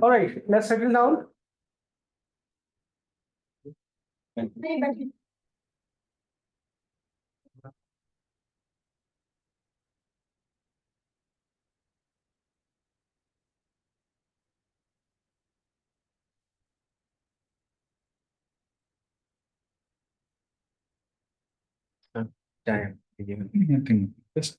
All right, let's settle down. Time. Just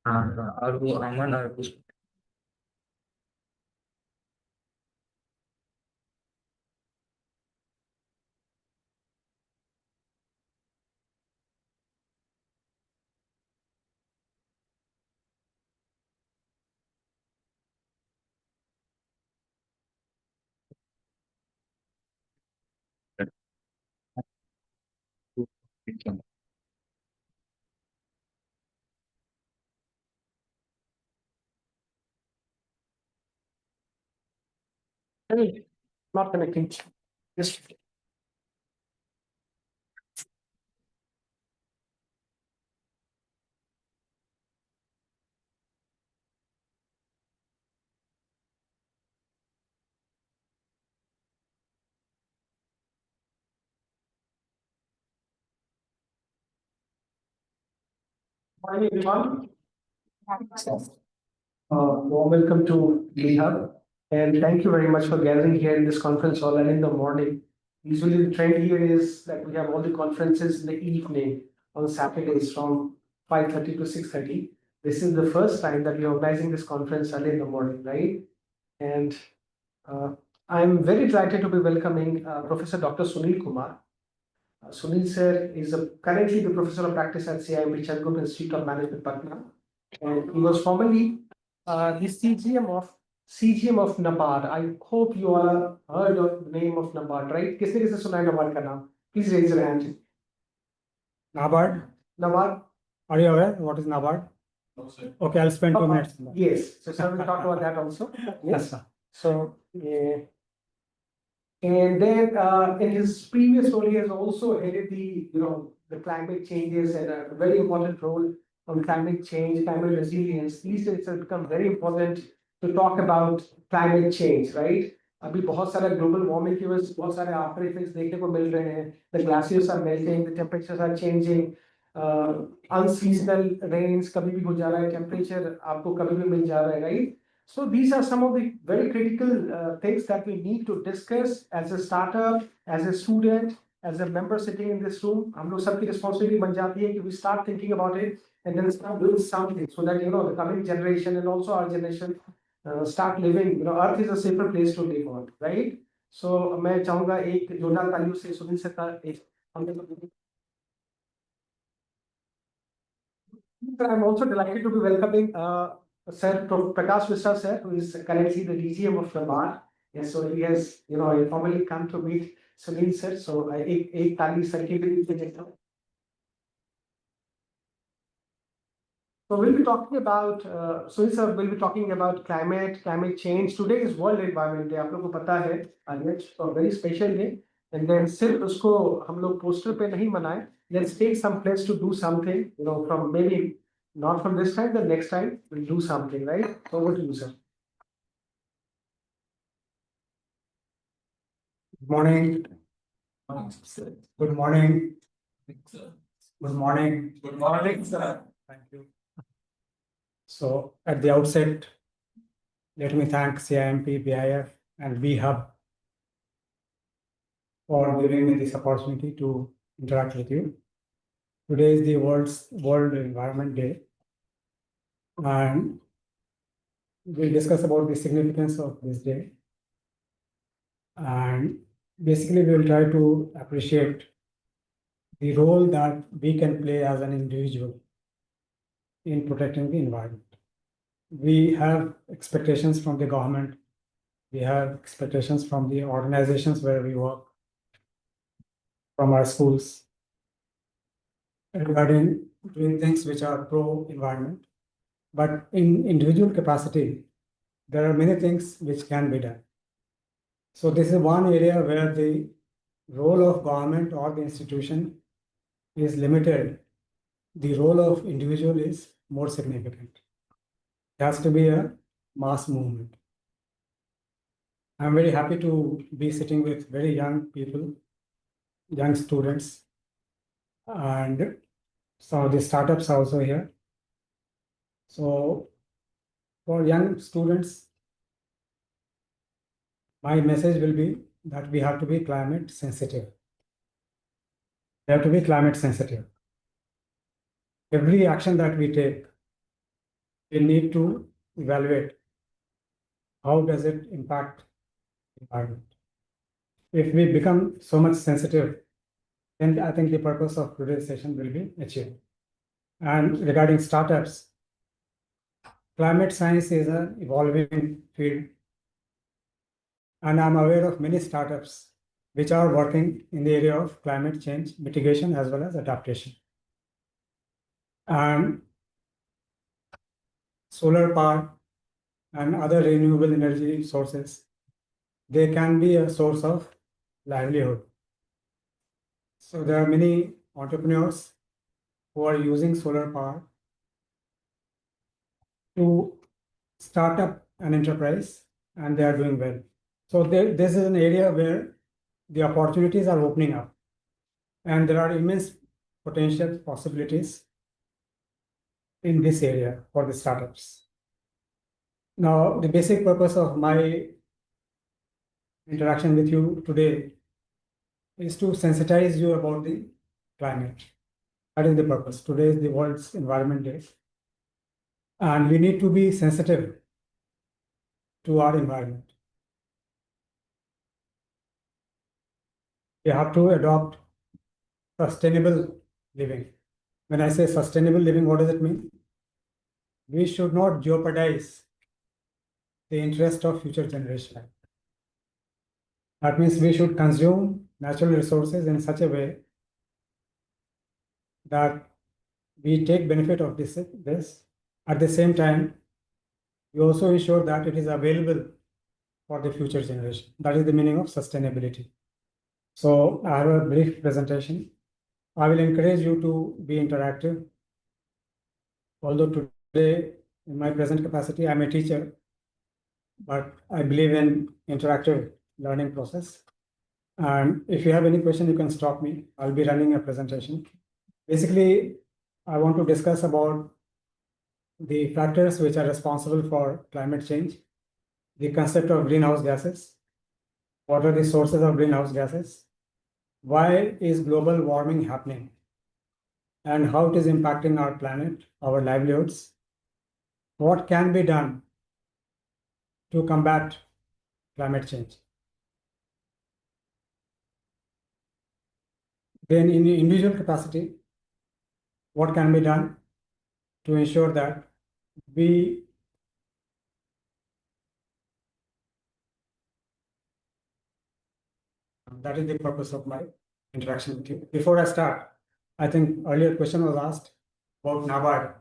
और वो अमन और कुछ Not connecting. Just morning, everyone. Warm welcome to GitHub, and thank you very much for gathering here in this conference hall and in the morning. Usually, the trend here is that we have all the conferences in the evening on Saturdays from 5:30 to 6:30. This is the first time that we are organizing this conference early in the morning, right? And I'm very delighted to be welcoming Professor Dr. Sunil Kumar. Sunil sir is currently the professor of practice at CIMP Group Institute of Management, Patna, and he was formerly the CGM of NABARD. I hope you all have heard of the name of NABARD, right? किसने किसने सुना है NABARD का नाम? Please raise your hand. NABARD? NABARD? Are you aware what is NABARD? No, sir. Okay, I'll spend 2 minutes. Yes, so sir will talk about that also. Yes, sir. So, and then in his previous role, he has also headed the climate changes and a very important role on climate change, climate resilience. These days, it's become very important to talk about climate change, right? अभी बहुत सारा global warming की वजह से बहुत सारे after effects देखने को मिल रहे हैं. The glaciers are melting, the temperatures are changing, unseasonal rains कभी भी हो जा रहा है, temperature आपको कभी भी मिल जा रहा है, right? So these are some of the very critical things that we need to discuss as a startup, as a student, as a member sitting in this room. हम लोग सबकी responsibility बन जाती है कि we start thinking about it and then start doing something so that the coming generation and also our generation start living. Earth is a safer place to live on, right? So मैं चाहूँगा एक जोरदार तालियों से Sunil sir का एक I'm also delighted to be welcoming Sir Prakash Mishra sir, who is currently the DGM of NABARD. Yes, so he has, he formally come to meet Sunil sir. So एक ताली सर की भी देता हूँ. So we'll be talking about, Sunil sir will be talking about climate change. Today is World Environment Day. आप लोगों को पता है, so a very special day. And then सिर्फ उसको हम लोग पोस्टर पे नहीं मनाएं. Let's take some place to do something, from maybe not from this time, the next time we'll do something, right? Over to you, sir. Good morning. Good morning. Good morning. Good morning, sir. Thank you. So at the outset, let me thank CIMP, BIF, and VHub for giving me this opportunity to interact with you. Today is the World Environment Day, and we'll discuss about the significance of this day. And basically, we will try to appreciate the role that we can play as an individual in protecting the environment. We have expectations from the government. We have expectations from the organizations where we work, from our schools, regarding doing things which are pro-environment. But in individual capacity, there are many things which can be done. So this is one area where the role of government or the institution is limited. The role of individual is more significant. It has to be a mass movement. I'm very happy to be sitting with very young people, young students, and some of the startups also here. So for young students, my message will be that we have to be climate sensitive. We have to be climate sensitive. Every action that we take, we need to evaluate how does it impact the environment. If we become so much sensitive, then I think the purpose of today's session will be achieved. And regarding startups, climate science is an evolving field. And I'm aware of many startups which are working in the area of climate change mitigation as well as adaptation. And solar power and other renewable energy sources, they can be a source of livelihood. So there are many entrepreneurs who are using solar power to start up an enterprise, and they are doing well. So this is an area where the opportunities are opening up, and there are immense potential possibilities in this area for the startups. Now, the basic purpose of my interaction with you today is to sensitize you about the climate. That is the purpose. Today is the World's Environment Day. And we need to be sensitive to our environment. We have to adopt sustainable living. When I say sustainable living, what does it mean? We should not jeopardize the interest of future generations. That means we should consume natural resources in such a way that we take benefit of this. At the same time, we also ensure that it is available for the future generation. That is the meaning of sustainability. So I have a brief presentation. I will encourage you to be interactive. Although today, in my present capacity, I'm a teacher, but I believe in interactive learning process. And if you have any question, you can stop me. I'll be running a presentation. Basically, I want to discuss about the factors which are responsible for climate change, the concept of greenhouse gases, what are the sources of greenhouse gases, why is global warming happening, and how it is impacting our planet, our livelihoods, what can be done to combat climate change. Then in the individual capacity, what can be done to ensure that we that is the purpose of my interaction with you. Before I start, I think earlier question was asked about NABARD.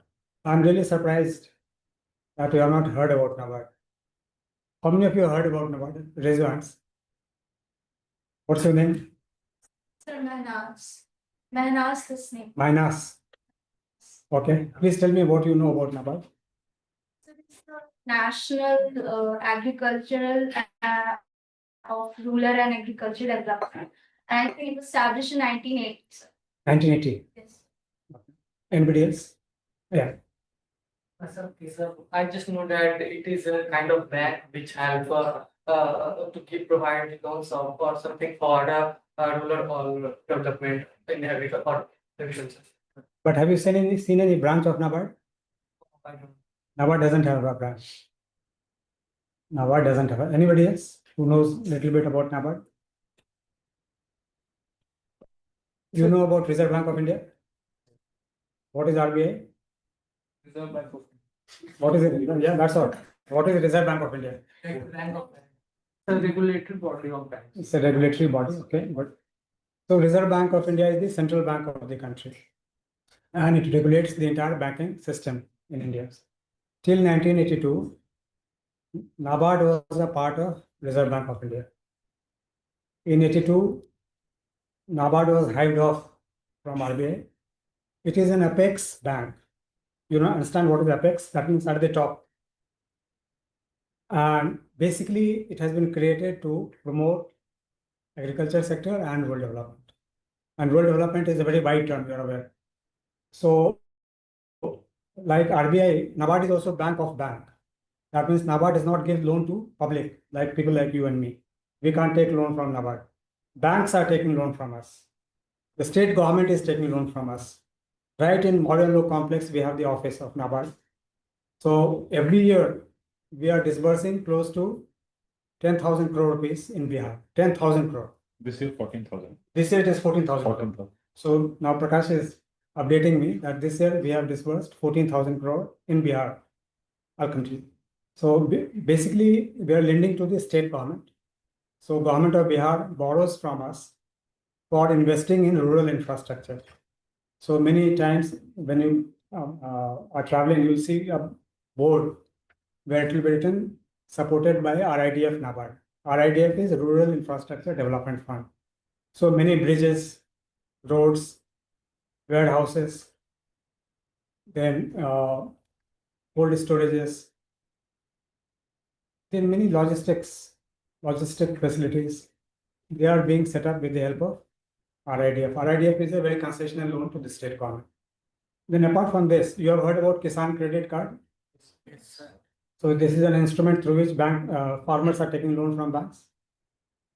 I'm really surprised that you have not heard about NABARD. How many of you have heard about NABARD? Raise your hands. What's your name? Sir, Manas. Manas is name. Minas. Okay. Please tell me what you know about NABARD. So it's the National Agricultural of Rural and Agricultural Development. And I think it was established in 1980. 1980. Yes. Anybody else? Yeah. Sir, I just know that it is a kind of bank which help to keep providing loans or something for rural or development in agriculture or agriculture. But have you seen any branch of NABARD? I don't. NABARD doesn't have a branch. NABARD doesn't have. Anybody else who knows a little bit about NABARD? You know about Reserve Bank of India? What is RBI? Reserve Bank of What is it? Yeah, that's all. What is the Reserve Bank of India? Bank of the regulatory body of banks. It's a regulatory body, okay. But so Reserve Bank of India is the central bank of the country, and it regulates the entire banking system in India. Till 1982, NABARD was a part of Reserve Bank of India. In 82, NABARD was hived off from RBI. It is an apex bank. You know, understand what is apex? That means at the top. And basically, it has been created to promote agriculture sector and rural development. And rural development is a very wide term, you are aware. So, like RBI, NABARD is also bank of bank. That means NABARD does not give loan to public, like people like you and me. We can't take loan from NABARD. Banks are taking loan from us. The state government is taking loan from us. Right in Modern Law Complex, we have the office of NABARD. So every year, we are disbursing close to 10,000 crore rupees in Bihar. 10,000 crore. This is 14,000. This year it is 14,000. 14,000. So now Prakash is updating me that this year we have disbursed 14,000 crore in Bihar, our country. So basically, we are lending to the state government. So government of Bihar borrows from us for investing in rural infrastructure. So many times when you are traveling, you will see a board where it will be written supported by RIDF NABARD. RIDF is Rural Infrastructure Development Fund. So many bridges, roads, warehouses, then cold storages, then many logistic facilities. They are being set up with the help of RIDF. RIDF is a very concessional loan to the state government. Then apart from this, you have heard about Kisan Credit Card? Yes, sir. So this is an instrument through which farmers are taking loan from banks.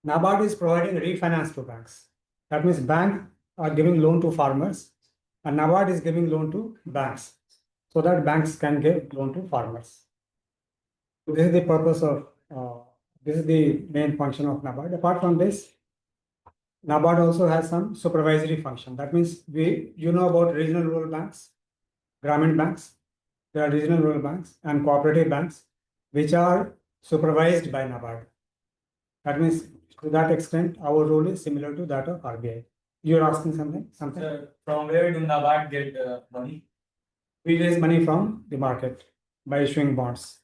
NABARD is providing refinance to banks. That means banks are giving loan to farmers and NABARD is giving loan to banks so that banks can give loan to farmers. So this is the purpose of, this is the main function of NABARD. Apart from this, NABARD also has some supervisory function. That means you know about regional rural banks, Grameen banks. There are regional rural banks and cooperative banks, which are supervised by NABARD. That means to that extent, our role is similar to that of RBI. You're asking something? Sir, from where do NABARD get money? We raise money from the market by issuing bonds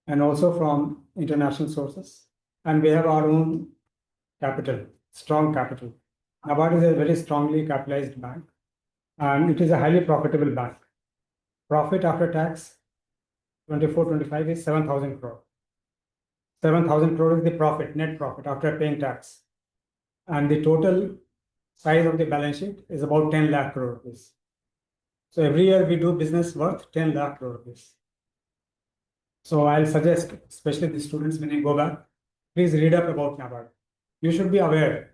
and also from international sources. And we have our own capital, strong capital. NABARD is a very strongly capitalized bank and it is a highly profitable bank. Profit after tax 24-25 is 7,000 crore. 7,000 crore is the profit, net profit after paying tax. And the total size of the balance sheet is about 10 lakh crore rupees. So every year we do business worth 10 lakh crore rupees. So I'll suggest, especially the students when you go back, please read up about NABARD. You should be aware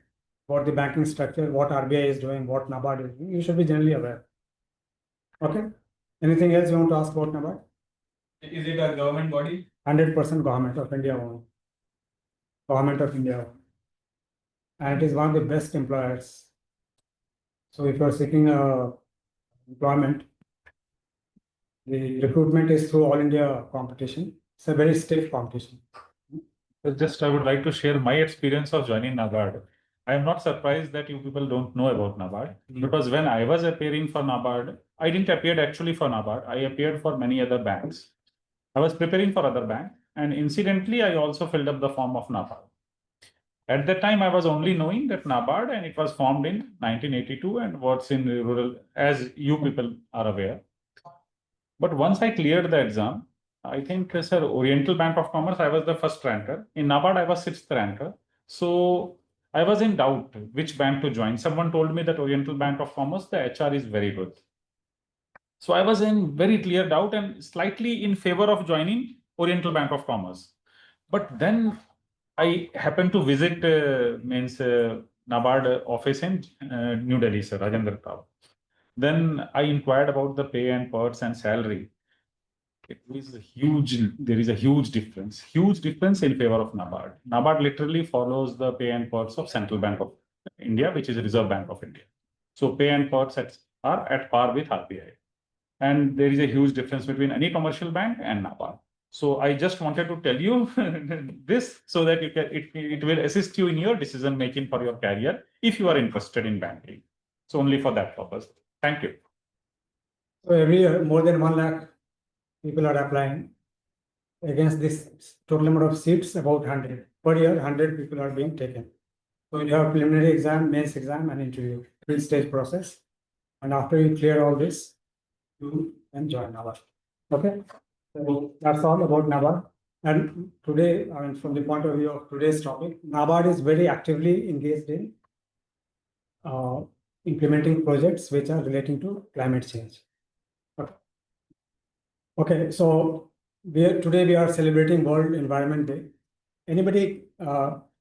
about the banking structure, what RBI is doing, what NABARD is doing. You should be generally aware. Okay. Anything else you want to ask about NABARD? Is it a government body? 100% government of India owned. Government of India owned. And it is one of the best employers. So if you are seeking employment, the recruitment is through all India competition. It's a very stiff competition. Just I would like to share my experience of joining NABARD. I am not surprised that you people don't know about NABARD because when I was appearing for NABARD, I didn't appear actually for NABARD. I appeared for many other banks. I was preparing for other banks and incidentally, I also filled up the form of NABARD. At that time, I was only knowing that NABARD and it was formed in 1982 and what's in rural, as you people are aware. But once I cleared the exam, I think, sir, Oriental Bank of Commerce, I was the first ranker. In NABARD, I was 6th ranker. So I was in doubt which bank to join. Someone told me that Oriental Bank of Commerce, the HR is very good. So I was in very clear doubt and slightly in favor of joining Oriental Bank of Commerce. But then I happened to visit NABARD office in New Delhi, sir, Rajendra Tao. Then I inquired about the pay and perks and salary. There is a huge difference in favor of NABARD. NABARD literally follows the pay and perks of Central Bank of India, which is Reserve Bank of India. So pay and perks are at par with RBI. And there is a huge difference between any commercial bank and NABARD. So I just wanted to tell you this so that it will assist you in your decision making for your career if you are interested in banking. So only for that purpose. Thank you. So every year, more than 1 lakh people are applying. Against this total number of seats, about 100. Per year, 100 people are being taken. So you have preliminary exam, mains exam, and interview, three-stage process. And after you clear all this, you can join NABARD. Okay, so that's all about NABARD. And today, I mean, from the point of view of today's topic, NABARD is very actively engaged in implementing projects which are relating to climate change. Okay, okay, so today we are celebrating World Environment Day. Anybody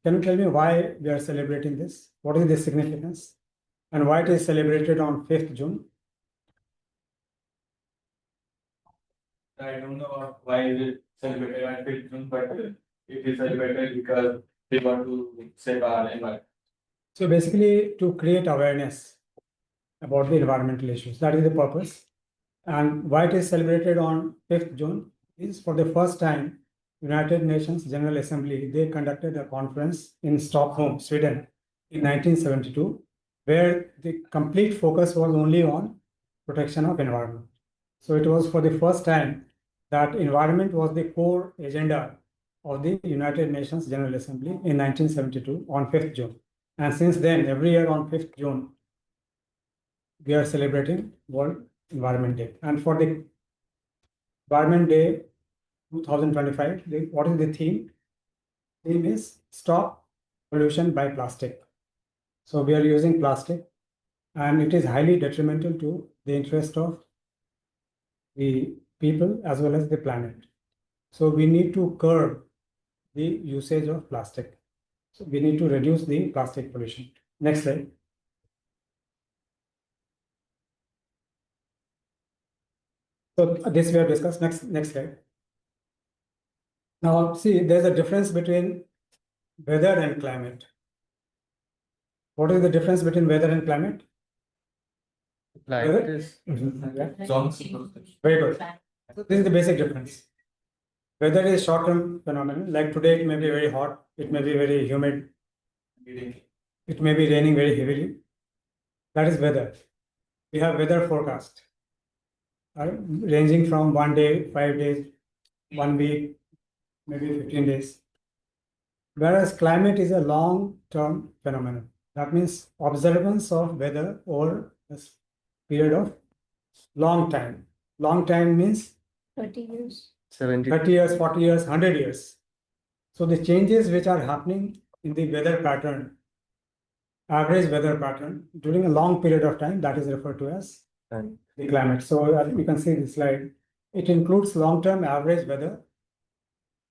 can you tell me why we are celebrating this? What is the significance? And why it is celebrated on 5th June? I don't know why is it celebrated on 5th June, but it is celebrated because we want to save our environment. So basically to create awareness about the environmental issues, that is the purpose. And why it is celebrated on 5th June is for the first time, United Nations General Assembly, they conducted a conference in Stockholm, Sweden in 1972, where the complete focus was only on protection of environment. So it was for the first time that environment was the core agenda of the United Nations General Assembly in 1972 on 5th June. And since then, every year on 5th June, we are celebrating World Environment Day. And for the Environment Day 2025, what is the theme? Theme is Stop Pollution by Plastic. So we are using plastic, and it is highly detrimental to the interest of the people as well as the planet. So we need to curb the usage of plastic. So we need to reduce the plastic pollution. Next slide. So this we have discussed. Next slide. Now see, there's a difference between weather and climate. What is the difference between weather and climate? Climate is Yeah. Very good. So this is the basic difference. Weather is short-term phenomenon. Like today, it may be very hot. It may be very humid. It may be raining very heavily. That is weather. We have weather forecast, ranging from 1 day, 5 days, 1 week, maybe 15 days. Whereas climate is a long-term phenomenon. That means observance of weather over a period of long time. Long time means 30 years. 70. 30 years, 40 years, 100 years. So the changes which are happening in the weather pattern, average weather pattern during a long period of time, that is referred to as the climate. So you can see the slide. It includes long-term average weather,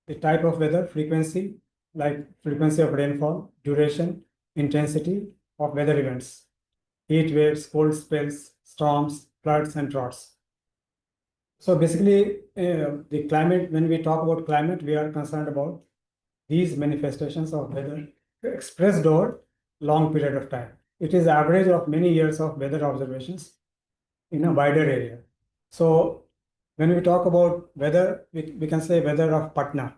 the type of weather, frequency, like frequency of rainfall, duration, intensity of weather events, heat waves, cold spells, storms, floods, and droughts. So basically, the climate, when we talk about climate, we are concerned about these manifestations of weather expressed over long period of time. It is average of many years of weather observations in a wider area. So when we talk about weather, we can say weather of Patna,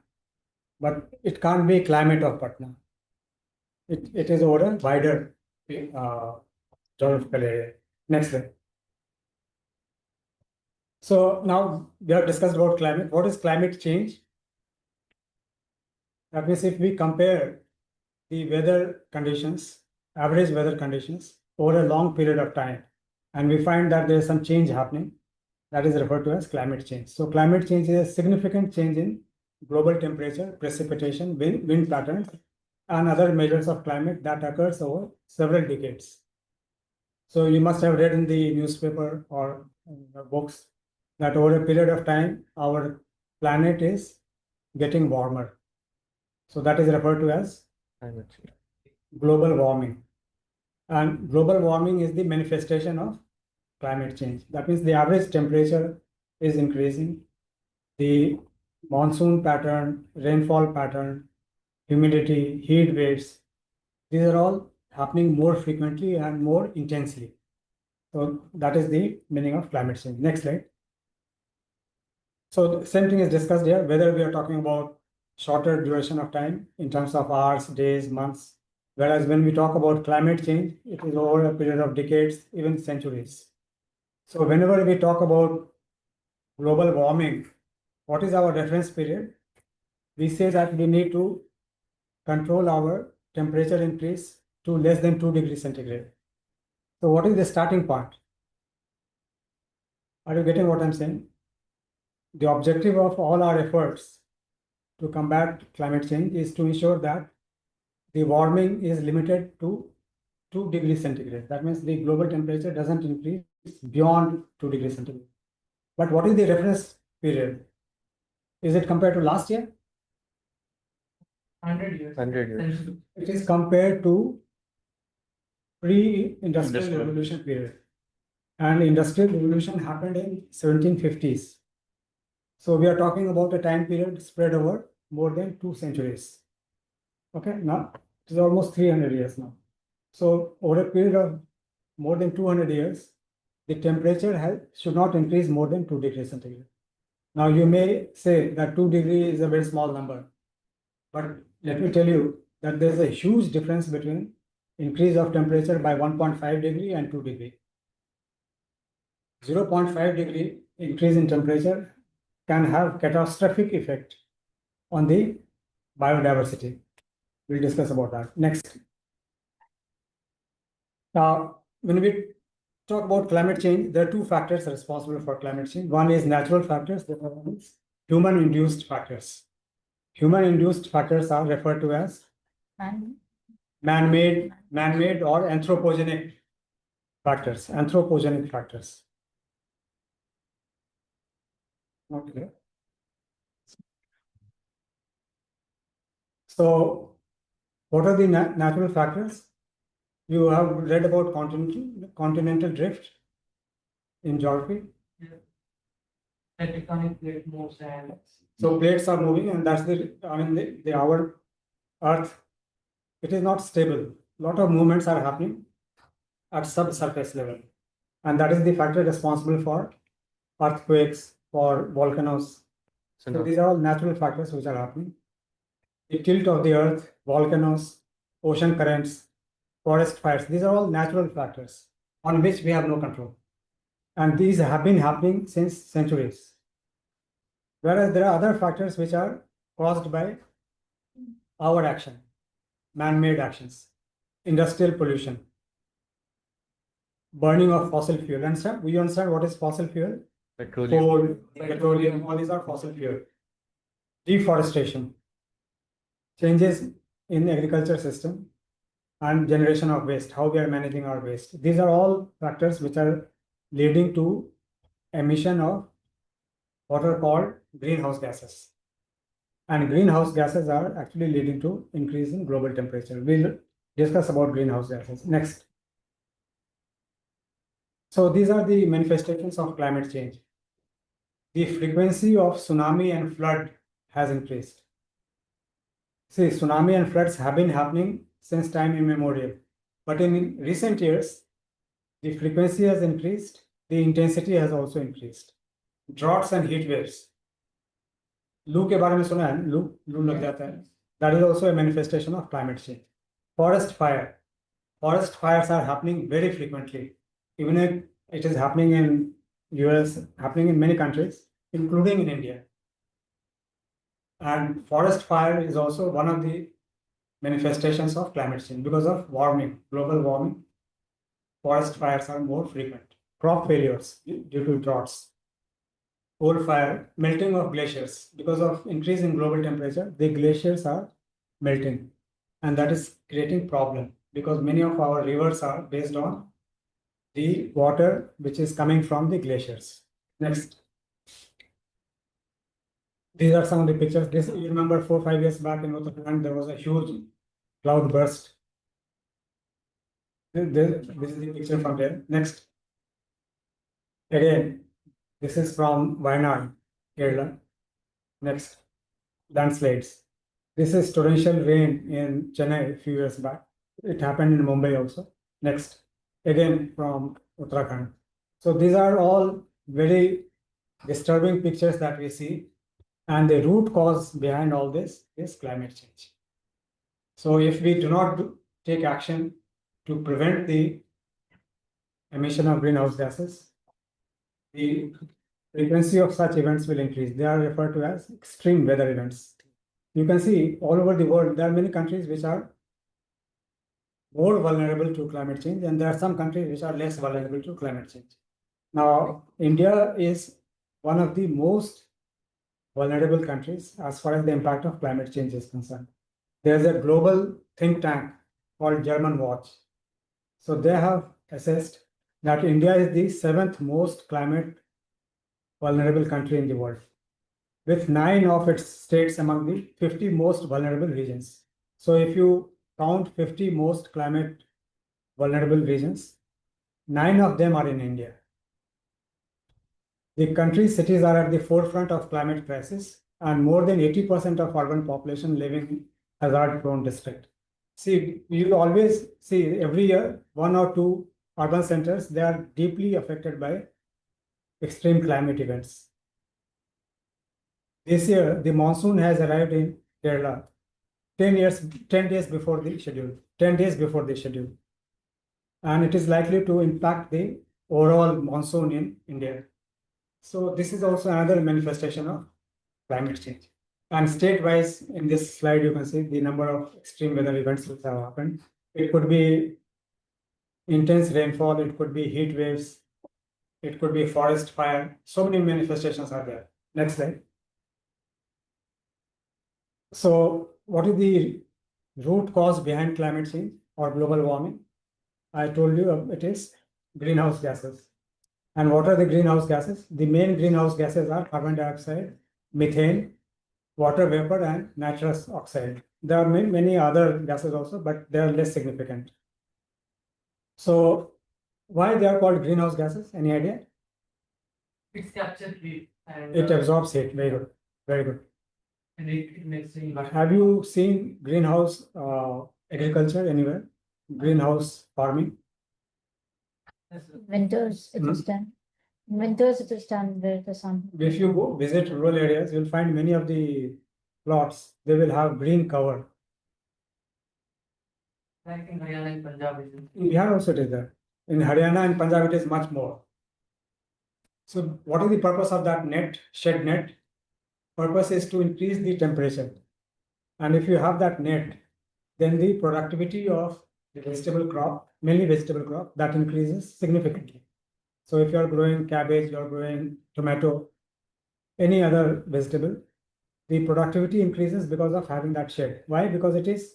but it can't be climate of Patna. It is over a wider geographical area. Next slide. So now we have discussed about climate. What is climate change? That means if we compare the weather conditions, average weather conditions over a long period of time, and we find that there is some change happening, that is referred to as climate change. So climate change is a significant change in global temperature, precipitation, wind patterns, and other measures of climate that occurs over several decades. So you must have read in the newspaper or in the books that over a period of time, our planet is getting warmer. So that is referred to as global warming. And global warming is the manifestation of climate change. That means the average temperature is increasing. The monsoon pattern, rainfall pattern, humidity, heat waves, these are all happening more frequently and more intensely. So that is the meaning of climate change. Next slide. So the same thing is discussed here, whether we are talking about shorter duration of time in terms of hours, days, months. Whereas when we talk about climate change, it is over a period of decades, even centuries. So whenever we talk about global warming, what is our reference period? We say that we need to control our temperature increase to less than 2 degrees centigrade. So what is the starting point? Are you getting what I'm saying? The objective of all our efforts to combat climate change is to ensure that the warming is limited to 2 degrees centigrade. That means the global temperature doesn't increase beyond 2 degrees centigrade. But what is the reference period? Is it compared to last year? 100 years. 100 years. It is compared to pre-industrial Industrial. revolution period. And industrial revolution happened in 1750s. So we are talking about a time period spread over more than 2 centuries. Okay, now it is almost 300 years now. So over a period of more than 200 years, the temperature should not increase more than 2 degrees centigrade. Now you may say that 2 degrees is a very small number, but let me tell you that there is a huge difference between increase of temperature by 1.5 degree and 2 degree. 0.5 degree increase in temperature can have catastrophic effect on the biodiversity. We'll discuss about that. Next. Now, when we talk about climate change, there are two factors responsible for climate change. One is natural factors, the other is human-induced factors. Human-induced factors are referred to as man-made or anthropogenic factors. Anthropogenic factors. Okay. So, what are the natural factors? You have read about continental drift in geography. The tectonic plate moves and So plates are moving, and that's our Earth. It is not stable. A lot of movements are happening at subsurface level, and that is the factor responsible for earthquakes, for volcanoes. So these are all natural factors which are happening. The tilt of the Earth, volcanoes, ocean currents, forest fires, these are all natural factors on which we have no control. And these have been happening since centuries. Whereas there are other factors which are caused by our action, man-made actions, industrial pollution, burning of fossil fuel. We understand what is fossil fuel? Petroleum. Coal, petroleum, all these are fossil fuel. Deforestation, changes in agriculture system, and generation of waste, how we are managing our waste. These are all factors which are leading to emission of what are called greenhouse gases. And greenhouse gases are actually leading to increase in global temperature. We'll discuss about greenhouse gases next. So these are the manifestations of climate change. The frequency of tsunami and flood has increased. See, tsunami and floods have been happening since time immemorial. But in recent years, the frequency has increased, the intensity has also increased. Droughts and heat waves. लू के बारे में सुना है, लू लग जाता है. That is also a manifestation of climate change. Forest fire. Forest fires are happening very frequently. Even if it is happening in US, happening in many countries, including in India. And forest fire is also one of the manifestations of climate change because of warming, global warming. Forest fires are more frequent. Crop failures due to droughts. Coal fire, melting of glaciers. Because of increase in global temperature, the glaciers are melting. And that is creating problem because many of our rivers are based on the water which is coming from the glaciers. Next. These are some of the pictures. This, you remember 4 or 5 years back in Uttarakhand, there was a huge cloud burst. This is the picture from there. Next. Again, this is from Wayanad, Kerala. Next. Landslides. This is torrential rain in Chennai a few years back. It happened in Mumbai also. Next. Again from Uttarakhand. So these are all very disturbing pictures that we see. And the root cause behind all this is climate change. So if we do not take action to prevent the emission of greenhouse gases, the frequency of such events will increase. They are referred to as extreme weather events. You can see all over the world, there are many countries which are more vulnerable to climate change, and there are some countries which are less vulnerable to climate change. Now, India is one of the most vulnerable countries as far as the impact of climate change is concerned. There's a global think tank called German Watch. So they have assessed that India is the 7th most climate vulnerable country in the world, with 9 of its states among the 50 most vulnerable regions. So if you count 50 most climate vulnerable regions, 9 of them are in India. The country's cities are at the forefront of climate crisis, and more than 80% of urban population living in hazard-prone district. See, you always see every year 1 or 2 urban centers, they are deeply affected by extreme climate events. This year, the monsoon has arrived in Kerala 10 days before the schedule, 10 days before the schedule. And it is likely to impact the overall monsoon in India. So this is also another manifestation of climate change. And state-wise, in this slide, you can see the number of extreme weather events which have happened. It could be intense rainfall, it could be heat waves, it could be forest fire. So many manifestations are there. Next slide. So what is the root cause behind climate change or global warming? I told you it is greenhouse gases. And what are the greenhouse gases? The main greenhouse gases are carbon dioxide, methane, water vapor, and nitrous oxide. There are many other gases also, but they are less significant. So why they are called greenhouse gases? Any idea? It's captured heat and It absorbs heat. Very good. Very good. and it makes the environment. Have you seen greenhouse agriculture anywhere? Greenhouse farming? Winters it is done. In winters it is done where the sun. If you go visit rural areas, you'll find many of the plots, they will have green cover. Like in Haryana and Punjab. In Bihar also it is there. In Haryana and Punjab, it is much more. So what is the purpose of that net, shed net? Purpose is to increase the temperature. And if you have that net, then the productivity of the vegetable crop, mainly vegetable crop, that increases significantly. So if you are growing cabbage, you are growing tomato, any other vegetable, the productivity increases because of having that shed. Why? Because it is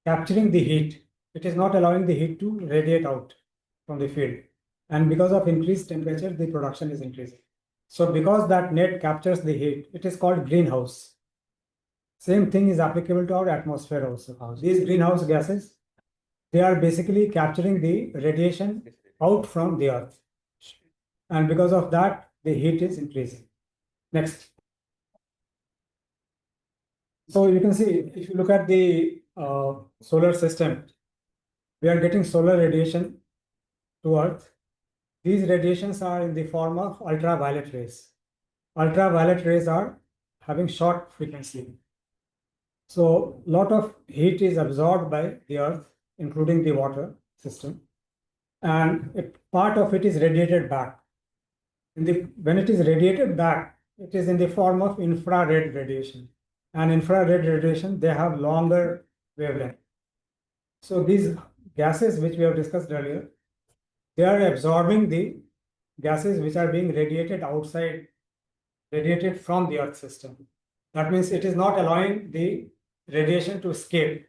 capturing the heat. It is not allowing the heat to radiate out from the field. And because of increased temperature, the production is increasing. So because that net captures the heat, it is called greenhouse. Same thing is applicable to our atmosphere also. These greenhouse gases, they are basically capturing the radiation out from the earth. And because of that, the heat is increasing. Next. So you can see, if you look at the solar system, we are getting solar radiation to earth. These radiations are in the form of ultraviolet rays. Ultraviolet rays are having short frequency. So a lot of heat is absorbed by the earth, including the water system. And part of it is radiated back. When it is radiated back, it is in the form of infrared radiation. And infrared radiation, they have longer wavelength. So these gases which we have discussed earlier, they are absorbing the gases which are being radiated outside, radiated from the earth system. That means it is not allowing the radiation to escape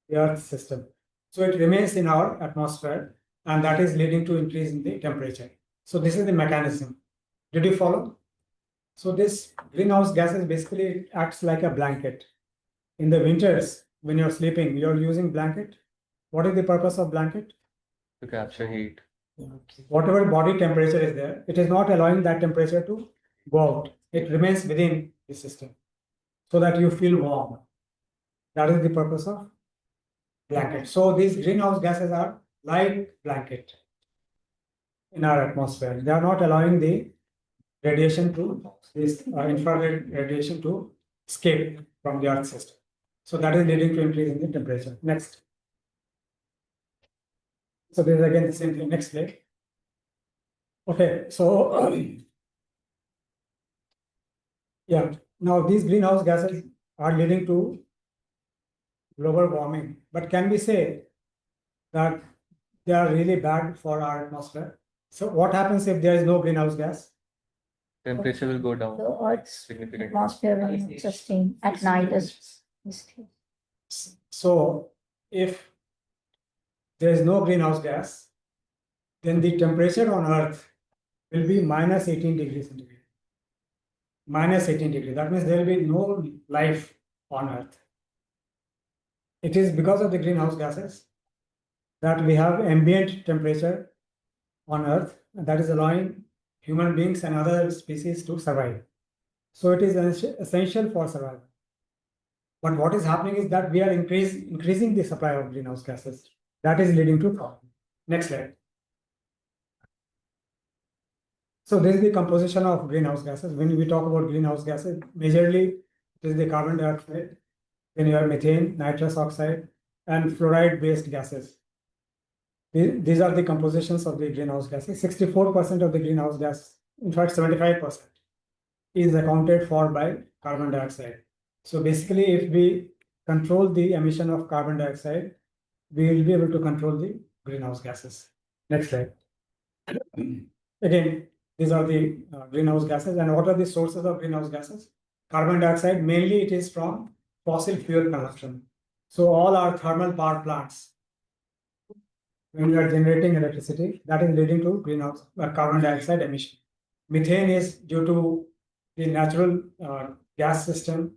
the earth system. So it remains in our atmosphere, and that is leading to increase in the temperature. So this is the mechanism. Did you follow? So this greenhouse gases basically acts like a blanket. In the winters, when you're sleeping, you're using blanket. What is the purpose of blanket? To capture heat. Whatever body temperature is there, it is not allowing that temperature to go out. It remains within the system so that you feel warm. That is the purpose of blanket. So these greenhouse gases are like blanket in our atmosphere. They are not allowing the radiation to, this infrared radiation to escape from the earth system. So that is leading to increase in the temperature. Next. So this is again the same thing. Next slide. Okay, so yeah, now these greenhouse gases are leading to global warming. But can we say that they are really bad for our atmosphere. So what happens if there is no greenhouse gas? Temperature will go down The Earth's significantly. atmosphere will sustain at night is So if there is no greenhouse gas, then the temperature on Earth will be minus 18 degrees centigrade. Minus 18 degrees. That means there will be no life on Earth. It is because of the greenhouse gases that we have ambient temperature on Earth, and that is allowing human beings and other species to survive. So it is essential for survival. But what is happening is that we are increasing the supply of greenhouse gases. That is leading to problem. Next slide. So this is the composition of greenhouse gases. When we talk about greenhouse gases, majorly it is the carbon dioxide, then you have methane, nitrous oxide, and fluoride-based gases. These are the compositions of the greenhouse gases. 64% of the greenhouse gas, in fact 75%, is accounted for by carbon dioxide. So basically, if we control the emission of carbon dioxide, we will be able to control the greenhouse gases. Next slide. Again, these are the greenhouse gases. And what are the sources of greenhouse gases? Carbon dioxide, mainly it is from fossil fuel consumption. So all our thermal power plants, when we are generating electricity, that is leading to greenhouse carbon dioxide emission. Methane is due to the natural gas system.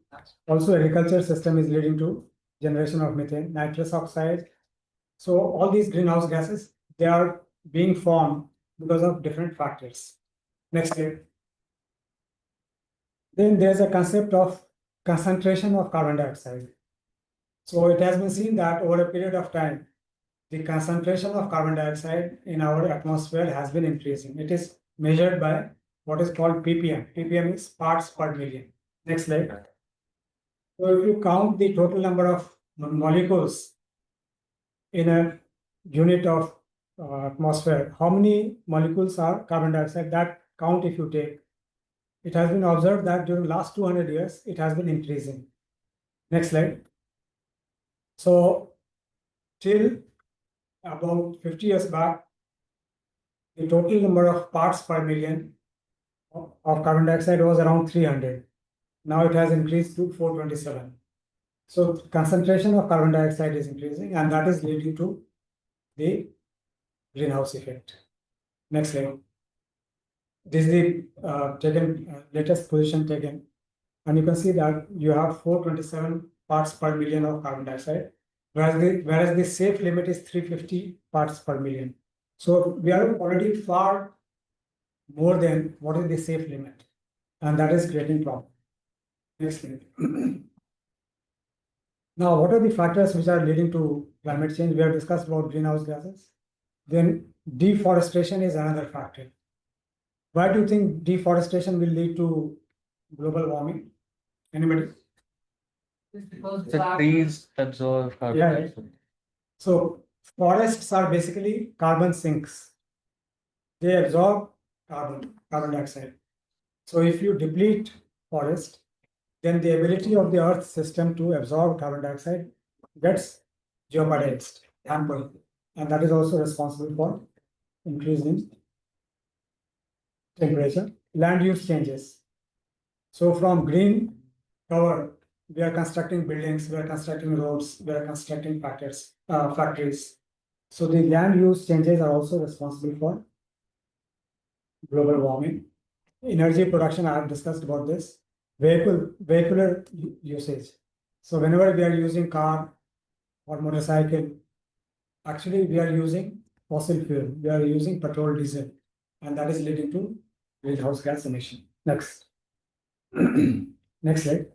Also, agriculture system is leading to generation of methane, nitrous oxide. So all these greenhouse gases, they are being formed because of different factors. Next slide. Then there's a concept of concentration of carbon dioxide. So it has been seen that over a period of time, the concentration of carbon dioxide in our atmosphere has been increasing. It is measured by what is called ppm. ppm is parts per million. Next slide. So if you count the total number of molecules in a unit of atmosphere, how many molecules are carbon dioxide? That count if you take, it has been observed that during last 200 years, it has been increasing. Next slide. So till about 50 years back, the total number of parts per million of carbon dioxide was around 300. Now it has increased to 427. So concentration of carbon dioxide is increasing, and that is leading to the greenhouse effect. Next slide. This is the latest position taken, and you can see that you have 427 parts per million of carbon dioxide, whereas the safe limit is 350 parts per million. So we are already far more than what is the safe limit, and that is creating problem. Next slide. Now, what are the factors which are leading to climate change? We have discussed about greenhouse gases. Then deforestation is another factor. Why do you think deforestation will lead to global warming? Anybody? The trees absorb carbon Yeah. dioxide. So forests are basically carbon sinks. They absorb carbon dioxide. So if you deplete forest, then the ability of the Earth system to absorb carbon dioxide gets jeopardized, hampered, and that is also responsible for increasing temperature. Land use changes. So from green cover, we are constructing buildings, we are constructing roads, we are constructing factories. So the land use changes are also responsible for global warming. Energy production, I have discussed about this. Vehicular usage. So whenever we are using car or motorcycle, actually we are using fossil fuel. We are using petrol, diesel, and that is leading to greenhouse gas emission. Next. Next slide.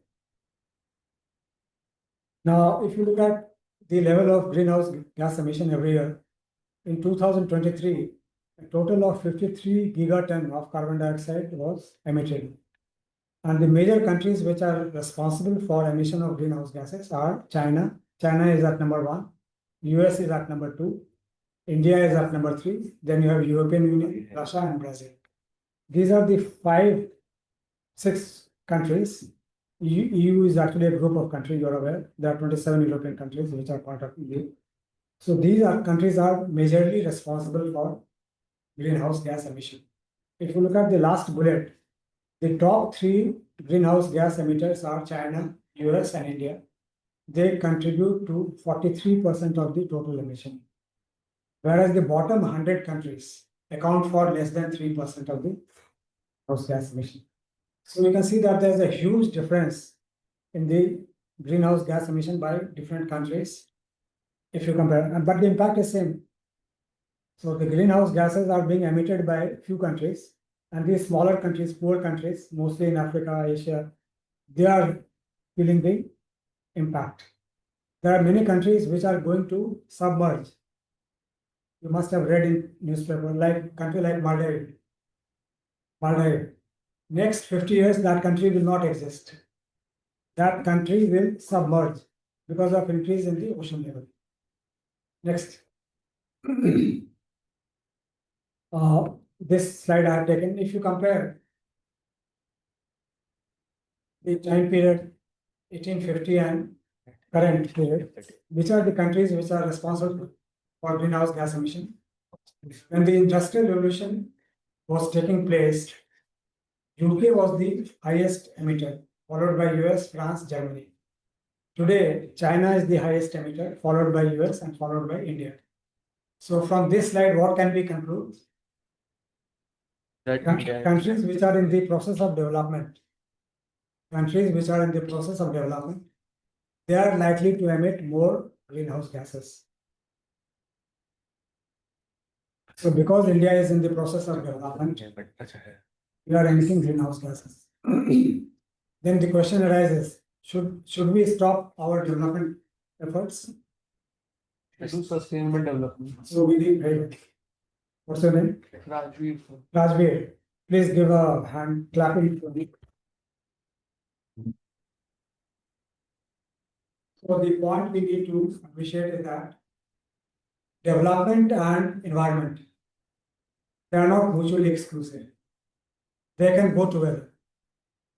Now, if you look at the level of greenhouse gas emission every year, in 2023, a total of 53 gigaton of carbon dioxide was emitted. And the major countries which are responsible for emission of greenhouse gases are China. China is at number 1. US is at number 2. India is at number 3. Then you have European Union, Russia, and Brazil. These are the 6 countries. EU is actually a group of countries, you're aware. There are 27 European countries which are part of EU. So these countries are majorly responsible for greenhouse gas emission. If you look at the last bullet, the top three greenhouse gas emitters are China, US, and India. They contribute to 43% of the total emission, whereas the bottom 100 countries account for less than 3% of the greenhouse gas emission. So you can see that there's a huge difference in the greenhouse gas emission by different countries if you compare, but the impact is same. So the greenhouse gases are being emitted by few countries, and these smaller countries, poor countries, mostly in Africa, Asia, they are feeling the impact. There are many countries which are going to submerge. You must have read in newspaper, like country like Maldives. Maldives. Next 50 years, that country will not exist. That country will submerge because of increase in the ocean level. Next. This slide I have taken, if you compare the time period 1850 and current period, which are the countries which are responsible for greenhouse gas emission? When the Industrial Revolution was taking place, UK was the highest emitter, followed by US, France, Germany. Today, China is the highest emitter, followed by US and followed by India. So from this slide, what can we conclude? That India. Countries which are in the process of development, they are likely to emit more greenhouse gases. So because India is in the process of development, we are emitting greenhouse gases. Then the question arises, should we stop our development efforts? Do sustainable development. So we need, what's your name? Rajveer. Rajveer, please give a hand clapping for me. So the point we need to appreciate is that development and environment, they are not mutually exclusive. They can go together.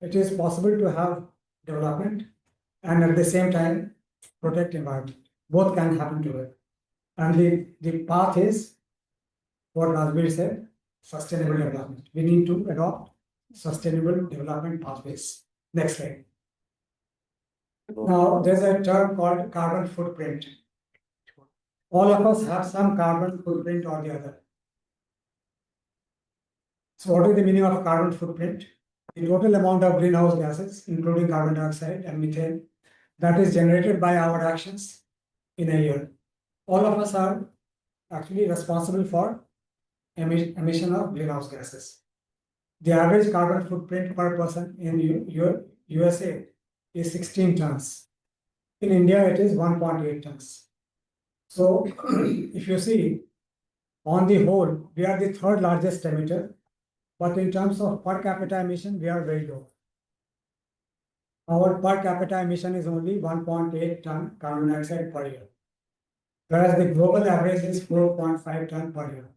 It is possible to have development and at the same time protect environment. Both can happen together. And the path is what Rajveer said, sustainable development. We need to adopt sustainable development pathways. Next slide. Now, there's a term called carbon footprint. All of us have some carbon footprint or the other. So what is the meaning of carbon footprint? The total amount of greenhouse gases, including carbon dioxide and methane, that is generated by our actions in a year. All of us are actually responsible for emission of greenhouse gases. The average carbon footprint per person in USA is 16 tons. In India, it is 1.8 tons. So if you see, on the whole, we are the third largest emitter, but in terms of per capita emission, we are very low. Our per capita emission is only 1.8 ton carbon dioxide per year, whereas the global average is 4.5 ton per year.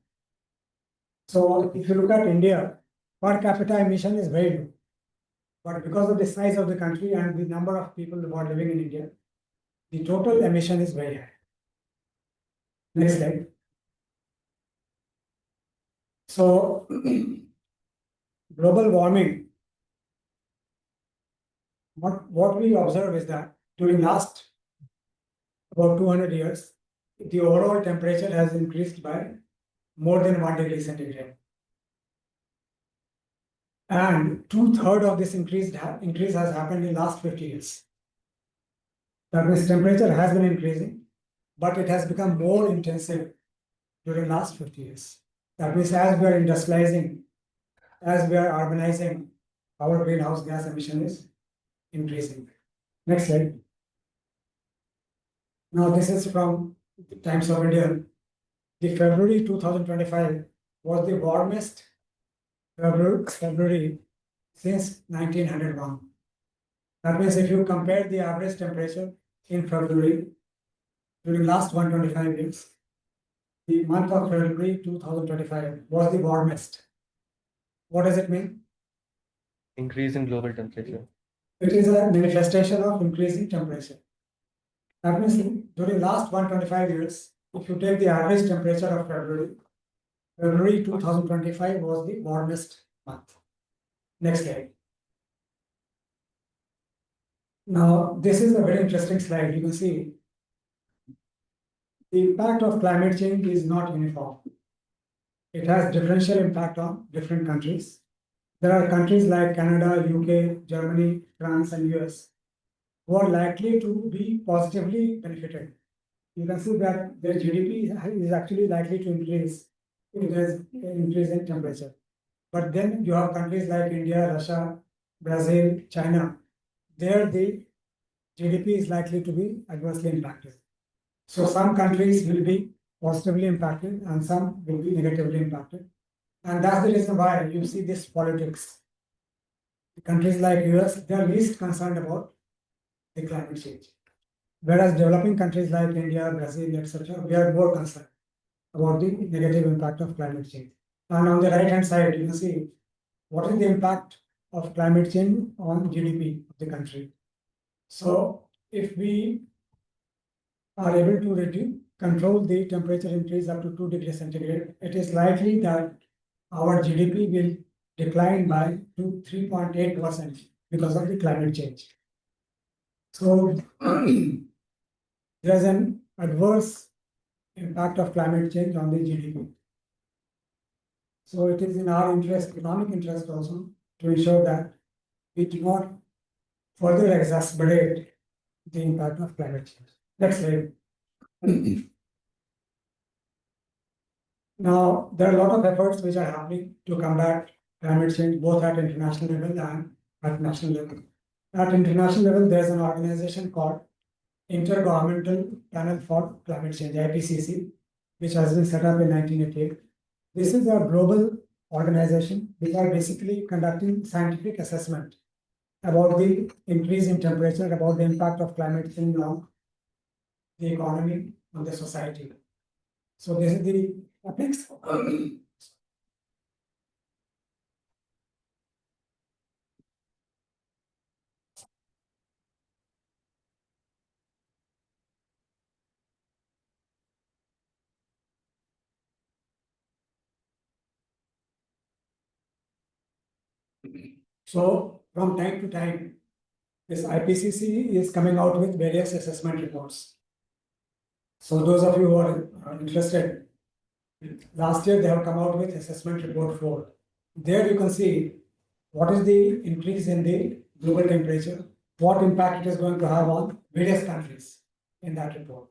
So if you look at India, per capita emission is very low. But because of the size of the country and the number of people who are living in India, the total emission is very high. Next slide. So global warming, what we observe is that during last about 200 years, the overall temperature has increased by more than 1 degree centigrade. And 2/3 of this increase has happened in last 50 years. That means temperature has been increasing, but it has become more intensive during last 50 years. That means as we are industrializing, as we are urbanizing, our greenhouse gas emission is increasing. Next slide. Now this is from the Times of India. The February 2025 was the warmest February since 1901. That means if you compare the average temperature in February during last 125 years, the month of February 2025 was the warmest. What does it mean? Increase in global temperature. It is a manifestation of increasing temperature. That means during last 125 years, if you take the average temperature of February 2025 was the warmest month. Next slide. Now, this is a very interesting slide. You can see the impact of climate change is not uniform. It has differential impact on different countries. There are countries like Canada, UK, Germany, France, and US who are likely to be positively benefited. You can see that their GDP is actually likely to increase if there's an increase in temperature. But then you have countries like India, Russia, Brazil, China. There the GDP is likely to be adversely impacted. So some countries will be positively impacted and some will be negatively impacted. And that's the reason why you see this politics. Countries like US, they are least concerned about the climate change. Whereas developing countries like India, Brazil, etc., we are more concerned about the negative impact of climate change. And on the right hand side, you can see what is the impact of climate change on GDP of the country. So if we are able to control the temperature increase up to 2 degrees centigrade, it is likely that our GDP will decline by 3.8% because of the climate change. So there's an adverse impact of climate change on the GDP. So it is in our interest, economic interest also, to ensure that we do not further exacerbate the impact of climate change. Next slide. Now, there are a lot of efforts which are happening to combat climate change, both at international level and at national level. At international level, there's an organization called Intergovernmental Panel for Climate Change, IPCC, which has been set up in 1988. This is a global organization which are basically conducting scientific assessment about the increase in temperature, about the impact of climate change on the economy, on the society. So this is the next. So from time to time, this IPCC is coming out with various assessment reports. So those of you who are interested, last year they have come out with assessment report 4. There you can see what is the increase in the global temperature, what impact it is going to have on various countries in that report.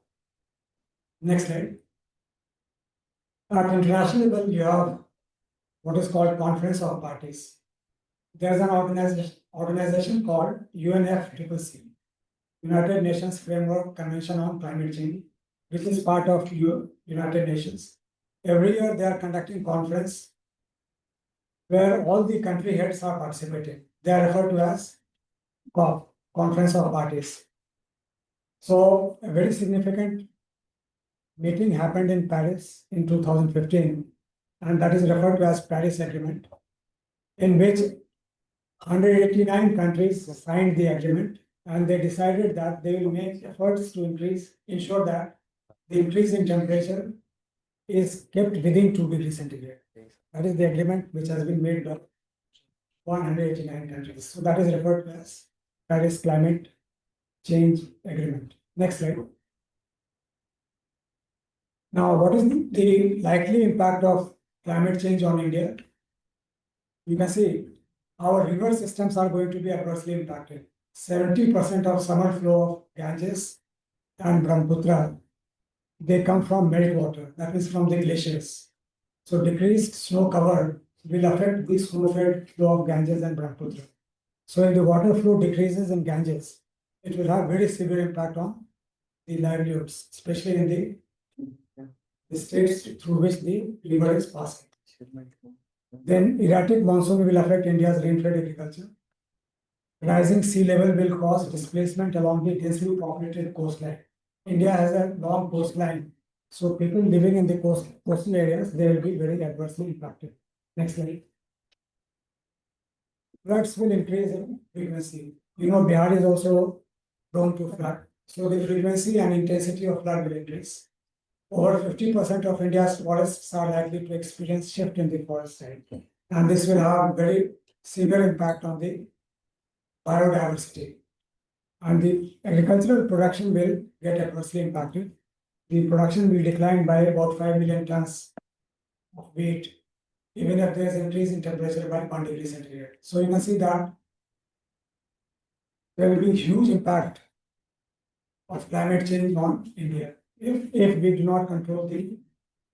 Next slide. At international level, you have what is called Conference of Parties. There's an organization called UNFCCC, United Nations Framework Convention on Climate Change, which is part of United Nations. Every year they are conducting conference where all the country heads are participating. They are referred to as COP, Conference of Parties. So a very significant meeting happened in Paris in 2015, and that is referred to as Paris Agreement, in which 189 countries signed the agreement, and they decided that they will make efforts to ensure that the increase in temperature is kept within 2 degrees centigrade. That is the agreement which has been made by 189 countries. So that is referred to as Paris Climate Change Agreement. Next slide. Now, what is the likely impact of climate change on India? You can see our river systems are going to be adversely impacted. 70% of summer flow of Ganges and Brahmaputra, they come from meltwater, that is from the glaciers. So decreased snow cover will affect the snow-fed flow of Ganges and Brahmaputra. So if the water flow decreases in Ganges, it will have very severe impact on the livelihoods, especially in the states through which the river is passing. Then erratic monsoon will affect India's rain-fed agriculture. Rising sea level will cause displacement along the densely populated coastline. India has a long coastline, so people living in the coastal areas, they will be very adversely impacted. Next slide. Floods will increase in frequency. You know, Bihar is also prone to flood, so the frequency and intensity of flood will increase. over 50% of India's forests are likely to experience shift in the forest type. And this will have very severe impact on the biodiversity. And the agricultural production will get adversely impacted. The production will decline by about 5 million tons of wheat, even if there is increase in temperature by 1 degree centigrade. So you can see that there will be huge impact of climate change on India if we do not control the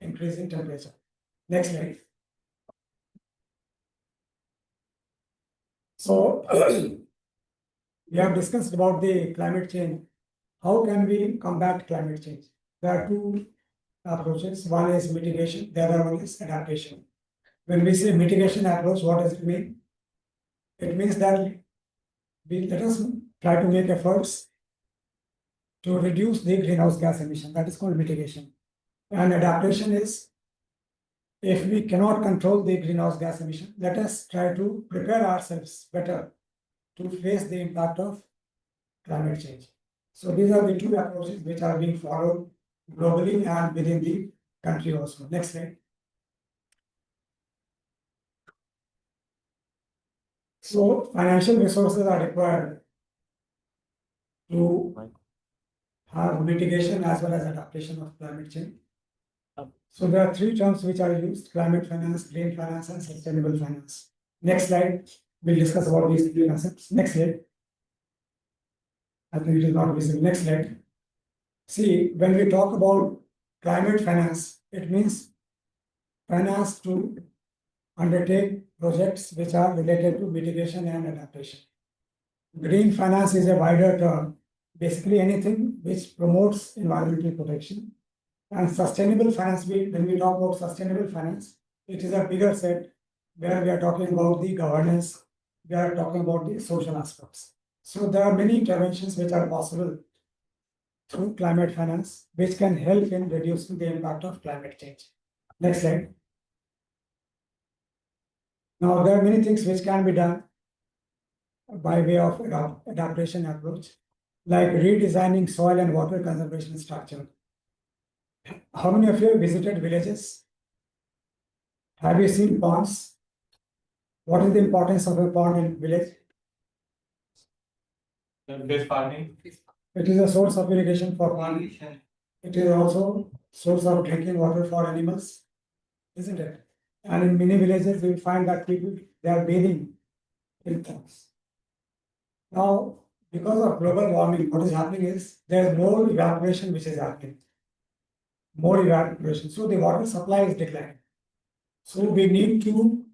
increase in temperature. Next slide. So we have discussed about the climate change. How can we combat climate change? There are two approaches. One is mitigation, the other one is adaptation. When we say mitigation approach, what does it mean? It means that let us try to make efforts to reduce the greenhouse gas emission. That is called mitigation. And adaptation is, if we cannot control the greenhouse gas emission, let us try to prepare ourselves better to face the impact of climate change. So these are the two approaches which are being followed globally and within the country also. Next slide. So financial resources are required to have mitigation as well as adaptation of climate change. So there are three terms which are used: climate finance, green finance, and sustainable finance. Next slide, we'll discuss about these three concepts. Next slide. I think it is not visible. Next slide. See, when we talk about climate finance, it means finance to undertake projects which are related to mitigation and adaptation. Green finance is a wider term, basically anything which promotes environmental protection. And sustainable finance, when we talk about sustainable finance, it is a bigger set where we are talking about the governance, we are talking about the social aspects. So there are many interventions which are possible through climate finance, which can help in reducing the impact of climate change. Next slide. Now, there are many things which can be done by way of adaptation approach, like redesigning soil and water conservation structure. How many of you have visited villages? Have you seen ponds? What is the importance of a pond in village? Fish farming. It is a source of irrigation for farming. It is also source of drinking water for animals, isn't it? And in many villages, we find that people, they are bathing in ponds. Now, because of global warming, what is happening is there is more evaporation which is happening. More evaporation. So the water supply is declining. So we need to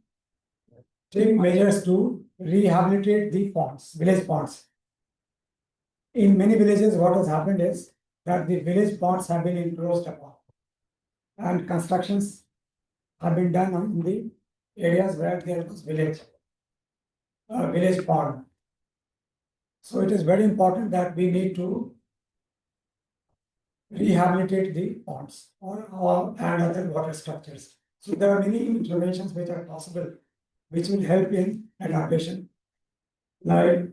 take measures to rehabilitate the ponds, village ponds. In many villages, what has happened is that the village ponds have been encroached upon, and constructions have been done in the areas where there was village pond. So it is very important that we need to rehabilitate the ponds and other water structures. So there are many interventions which are possible, which will help in adaptation, like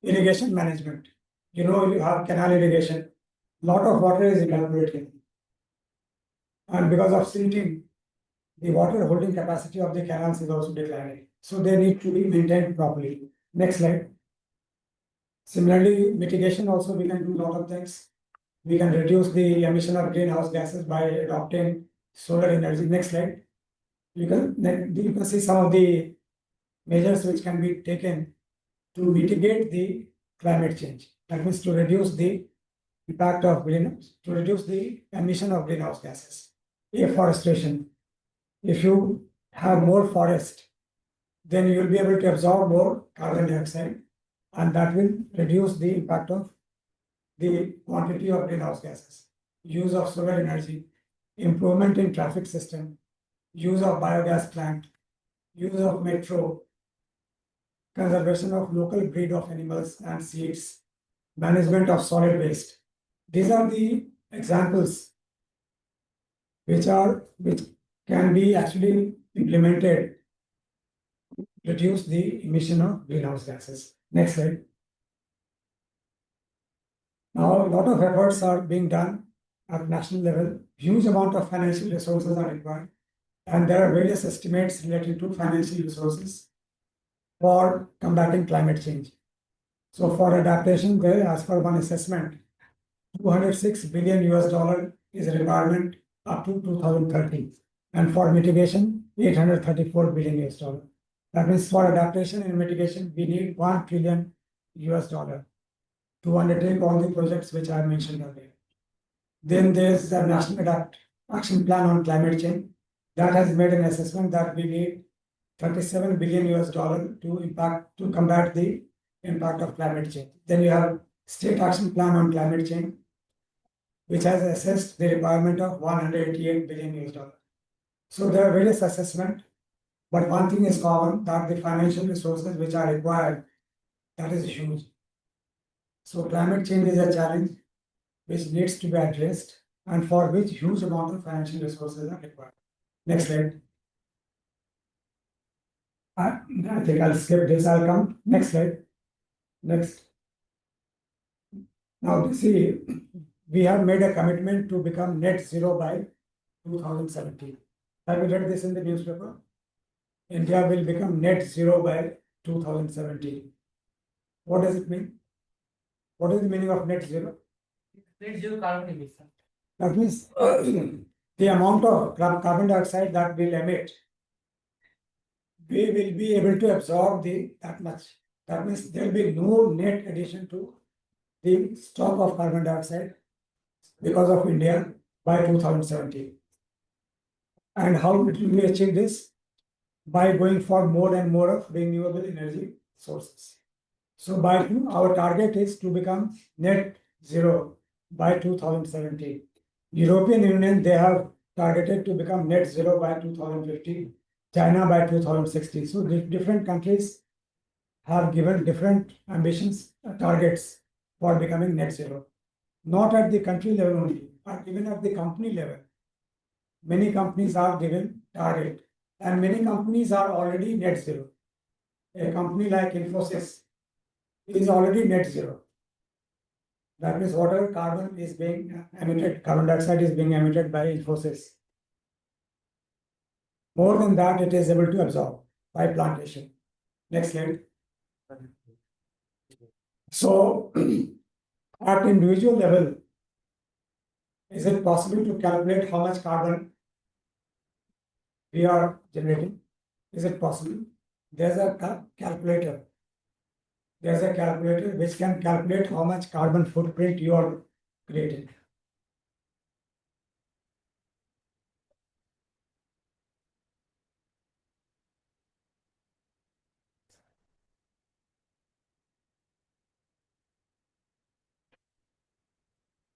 irrigation management. You know, you have canal irrigation, lot of water is evaporating. And because of silting, the water holding capacity of the canals is also declining. So they need to be maintained properly. Next slide. Similarly, mitigation also, we can do a lot of things. We can reduce the emission of greenhouse gases by adopting solar energy. Next slide. You can see some of the measures which can be taken to mitigate the climate change. That means to reduce the impact of to reduce the emission of greenhouse gases. Afforestation. If you have more forest, then you will be able to absorb more carbon dioxide, and that will reduce the impact of the quantity of greenhouse gases. Use of solar energy, improvement in traffic system, use of biogas plant, use of metro, conservation of local breed of animals and seeds, management of solid waste. These are the examples which can be actually implemented to reduce the emission of greenhouse gases. Next slide. Now, a lot of efforts are being done at national level, huge amount of financial resources are required. And there are various estimates related to financial resources for combating climate change. So for adaptation, there, as per one assessment, $206 billion is a requirement up to 2030. And for mitigation, $834 billion. That means for adaptation and mitigation, we need $1 trillion to undertake all the projects which I mentioned earlier. Then there's the National Action Plan on Climate Change that has made an assessment that we need $37 billion to combat the impact of climate change. Then you have State Action Plan on Climate Change, which has assessed the requirement of $188 billion. So there are various assessments, but one thing is common, that the financial resources which are required, that is huge. So climate change is a challenge which needs to be addressed and for which huge amount of financial resources are required. Next slide. I think I'll skip this, I'll come. Next slide. Next. Now, see, we have made a commitment to become net zero by 2017. Have you read this in the newspaper? India will become net zero by 2017. What does it mean? What is the meaning of net zero? Net zero carbon emission. That means the amount of carbon dioxide that we'll emit, we will be able to absorb that much. That means there will be no net addition to the stock of carbon dioxide because of India by 2017. And how will we achieve this? By going for more and more of renewable energy sources. So our target is to become net zero by 2017. European Union, they have targeted to become net zero by 2050, China by 2060. So different countries have given different ambitions, targets for becoming net zero. Not at the country level only, but even at the company level. Many companies are given target and many companies are already net zero. A company like Infosys is already net zero. That means whatever carbon is being emitted, carbon dioxide is being emitted by Infosys. More than that, it is able to absorb by plantation. Next slide. So, at individual level, is it possible to calculate how much carbon we are generating? Is it possible? There's a calculator. There's a calculator which can calculate how much carbon footprint you are creating.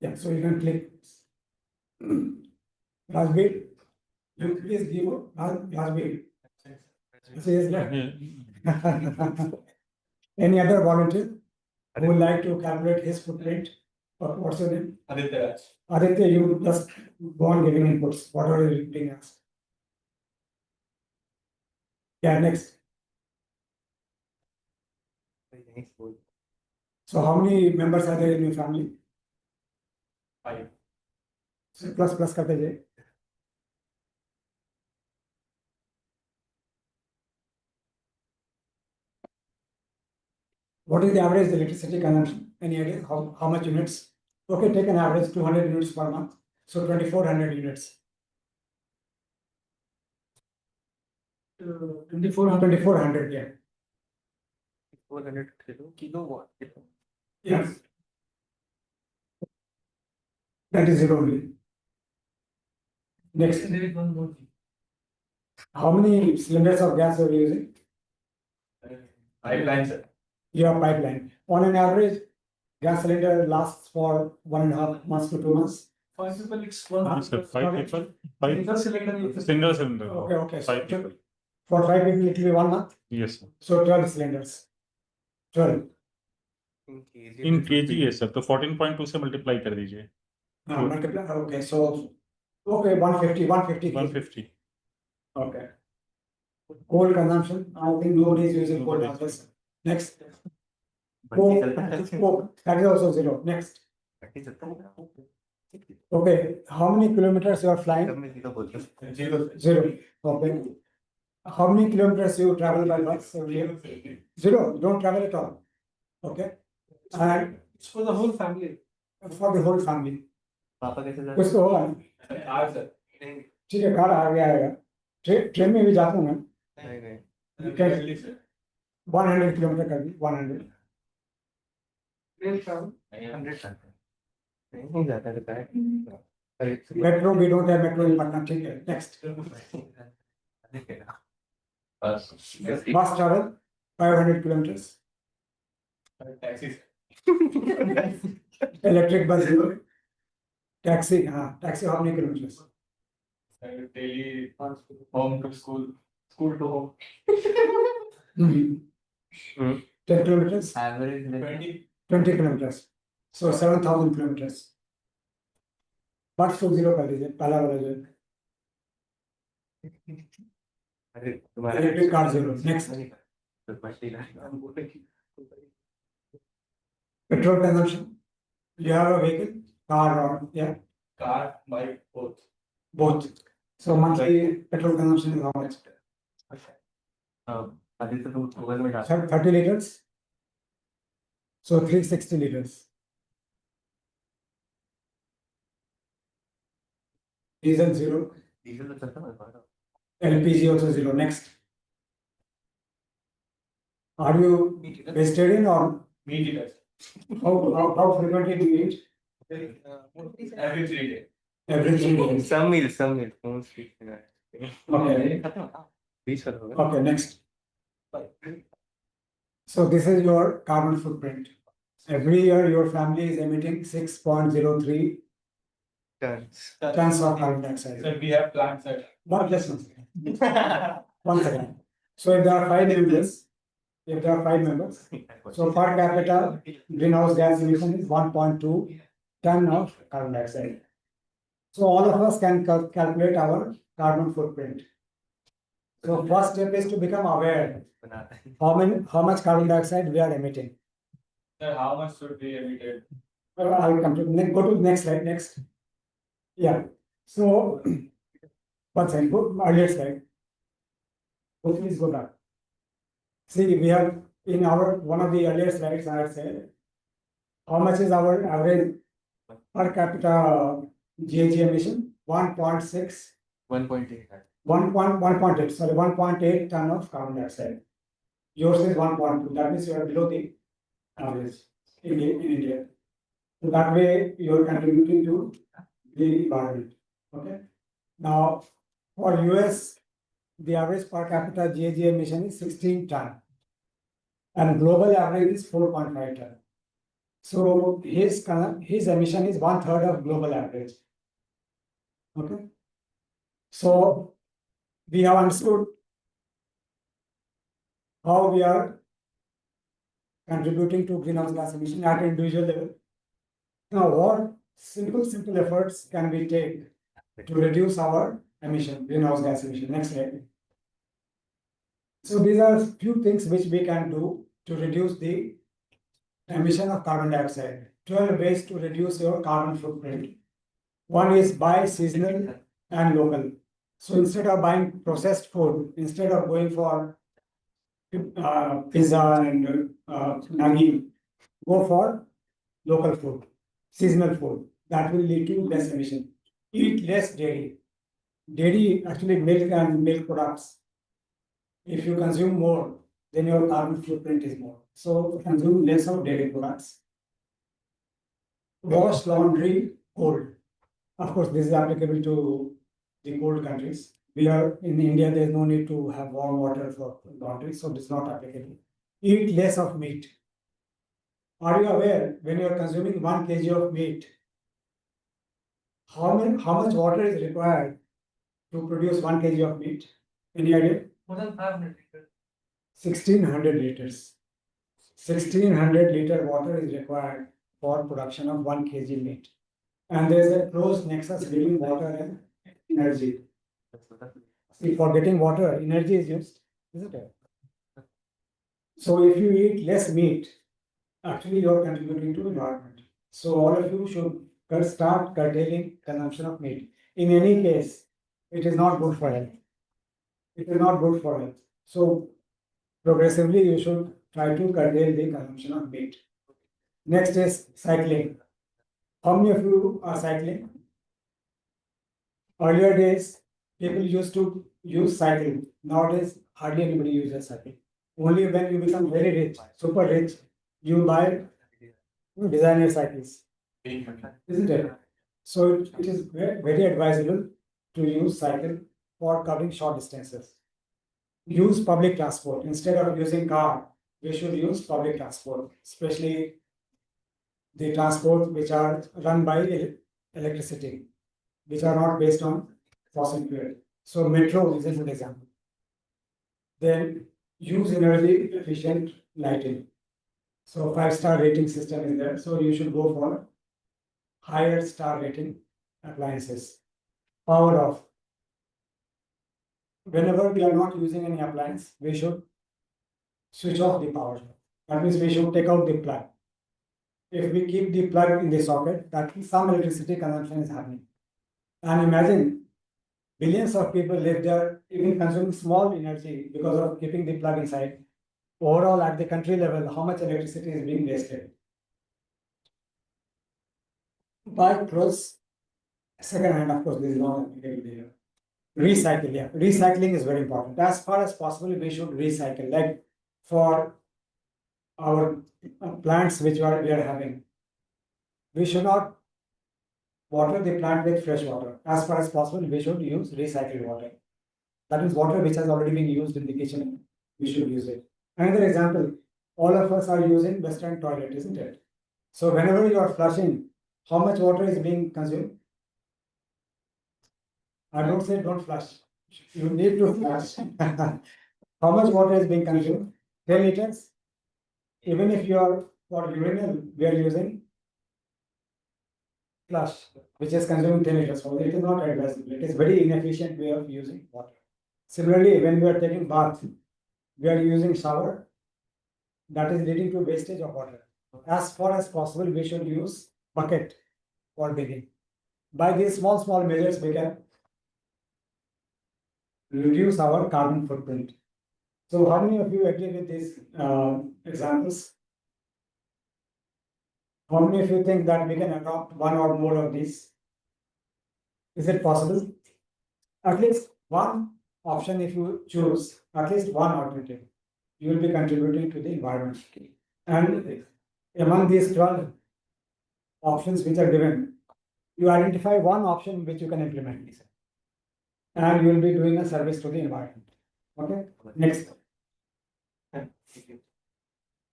Yeah, so you can click. Rajbir, you please give Rajbir. Any other volunteer who would like to calculate his footprint? What's your name? Aditya. Aditya, you just go on giving inputs, whatever is being asked. Yeah, next. So how many members are there in your family? 5. So plus karte jaye. What is the average electricity consumption? Any idea how much units? Okay, take an average 200 units per month. So 2400 units. 2400, yeah. 400 kilowatt. Yes. That is zero only. Next. There is one more thing. How many cylinders of gas are you using? Pipeline, sir. You have pipeline. On an average, gas cylinder lasts for 1.5 months to 2 months. 5 people, it's one. Sir, 5 people, 5 Single cylinder is- single cylinder. Okay. So 5 people. for 5 people, it will be 1 month. Yes, sir. So 12 cylinders. 12. In kg, yes, sir. तो 14.2 से multiply कर दीजिए. Multiply. Okay, so 150 kg. 150. Okay. Coal consumption, I think nobody is using coal nowadays. Next. Coke, that is also zero. Next. Okay, how many kilometers you are flying? Zero. Zero. Okay. How many kilometers you travel by bus every year? Zero. You don't travel at all. Okay. And It's for the whole family. for the whole family. पापा कैसे जाते कुछ तो होगा ना? हाँ sir. ठीक है, कार आ गया आएगा। ट्रेन में भी जाता हूँ मैं। नहीं नहीं Definitely, sir. 100 किलोमीटर कर दी 100। Rail travel. 100 जाते हैं नहीं जाता रहता है अरे metro we don't have metro in Patna. ठीक है, next. Bus bus travel 500 kilometers. Taxi. Electric bus taxi, हाँ taxi how many kilometers? Daily home to school, school to home. 10 kilometers, average 20 kilometers, so 7,000 kilometers. बस तो zero कर दीजिए, पहला वाला जो अरे तुम्हारा electric car zero. Next, petrol consumption, you have a vehicle, car or yeah, Car, bike, both. both. So monthly petrol consumption is how much? अभी तो तुम गूगल में डाल 30 liters. So 360 liters. Diesel zero, diesel तो चलता है हमारा LPG also zero. Next, are you vegetarian or Meat eaters. how frequently do you eat? Every 3 days. Every 3 days. some meals don't speak Okay. खत्म बीच कर दोगे Okay, next. So this is your carbon footprint. Every year your family is emitting 6.03 turns tons of carbon dioxide. Sir, we have plants at. Not just one second. One second. So if there are 5 members, so per capita greenhouse gas emission is 1.2 ton of carbon dioxide. So all of us can calculate our carbon footprint. So first step is to become aware बनाता है how much carbon dioxide we are emitting. Sir, how much should be emitted? I will come to go to the next slide. Next, yeah. So one second. Go earlier slide. So please go back. See, we have in our one of the earlier slides. I had said how much is our average per capita GHG emission? 1.6. 1.8 1.8, sorry, 1.8 ton of carbon dioxide. Yours is 1.2. That means you are below the average in India. So that way you are contributing to the environment. Okay. Now for US, the average per capita GHG emission is 16 ton, and global average is 4.5 ton. So his emission is 1/3 of global average. Okay. So we have understood how we are contributing to greenhouse gas emission at individual level. Now, what simple efforts can we take to reduce our emission, greenhouse gas emission? Next slide. So these are few things which we can do to reduce the emission of carbon dioxide. 12 ways to reduce your carbon footprint. One is buy seasonal and local. So instead of buying processed food, instead of going for pizza and Maggi, go for local food, seasonal food. That will lead to less emission. Eat less dairy. Dairy, actually milk and milk products. If you consume more, then your carbon footprint is more. So consume less of dairy products. Wash laundry cold. Of course, this is applicable to the cold countries. We are in India, there is no need to have warm water for laundry, so it's not applicable. Eat less of meat. Are you aware when you are consuming 1 kg of meat, how much water is required to produce 1 kg of meat? Any idea? More than 500 liters. 1600 liters. 1600 liter water is required for production of 1 kg meat. And there is a close nexus between water and energy. See, for getting water, energy is used, isn't it? So if you eat less meat, actually you are contributing to environment. So all of you should start curtailing consumption of meat. In any case, it is not good for health. It is not good for health. So progressively, you should try to curtail the consumption of meat. Next is cycling. How many of you are cycling? Earlier days, people used to use cycling. Nowadays, hardly anybody uses cycling. Only when you become very rich, super rich, you buy designer cycles, isn't it? So it is very advisable to use cycle for covering short distances. Use public transport instead of using car. We should use public transport, especially the transport which are run by electricity, which are not based on fossil fuel. So metro is a good example. Then use energy efficient lighting. So 5-star rating system is there. So you should go for higher star rating appliances. Power off. Whenever we are not using any appliance, we should switch off the power. That means we should take out the plug. If we keep the plug in the socket, that means some electricity consumption is happening. And imagine billions of people live there, even consuming small energy because of keeping the plug inside. Overall, at the country level, how much electricity is being wasted? Buy clothes second hand, of course, this is not applicable here. Recycle, yeah. Recycling is very important. As far as possible, we should recycle. Like for our plants which we are having, we should not water the plant with fresh water. As far as possible, we should use recycled water. That is water which has already been used in the kitchen. We should use it. Another example, all of us are using Western toilet, isn't it? So whenever you are flushing, how much water is being consumed? I don't say don't flush. You need to flush. How much water is being consumed? 10 liters. Even if you are for urinal, we are using flush, which is consuming 10 liters. So it is not advisable. It is very inefficient way of using water. Similarly, when we are taking bath, we are using shower. That is leading to wastage of water. As far as possible, we should use bucket for bathing. By these small measures, we can reduce our carbon footprint. So how many of you agree with these examples? How many of you think that we can adopt one or more of these? Is it possible? At least one option, if you choose, at least one alternative, you will be contributing to the environment. And among these 12 options which are given, you identify one option which you can implement. And you will be doing a service to the environment. Okay, next.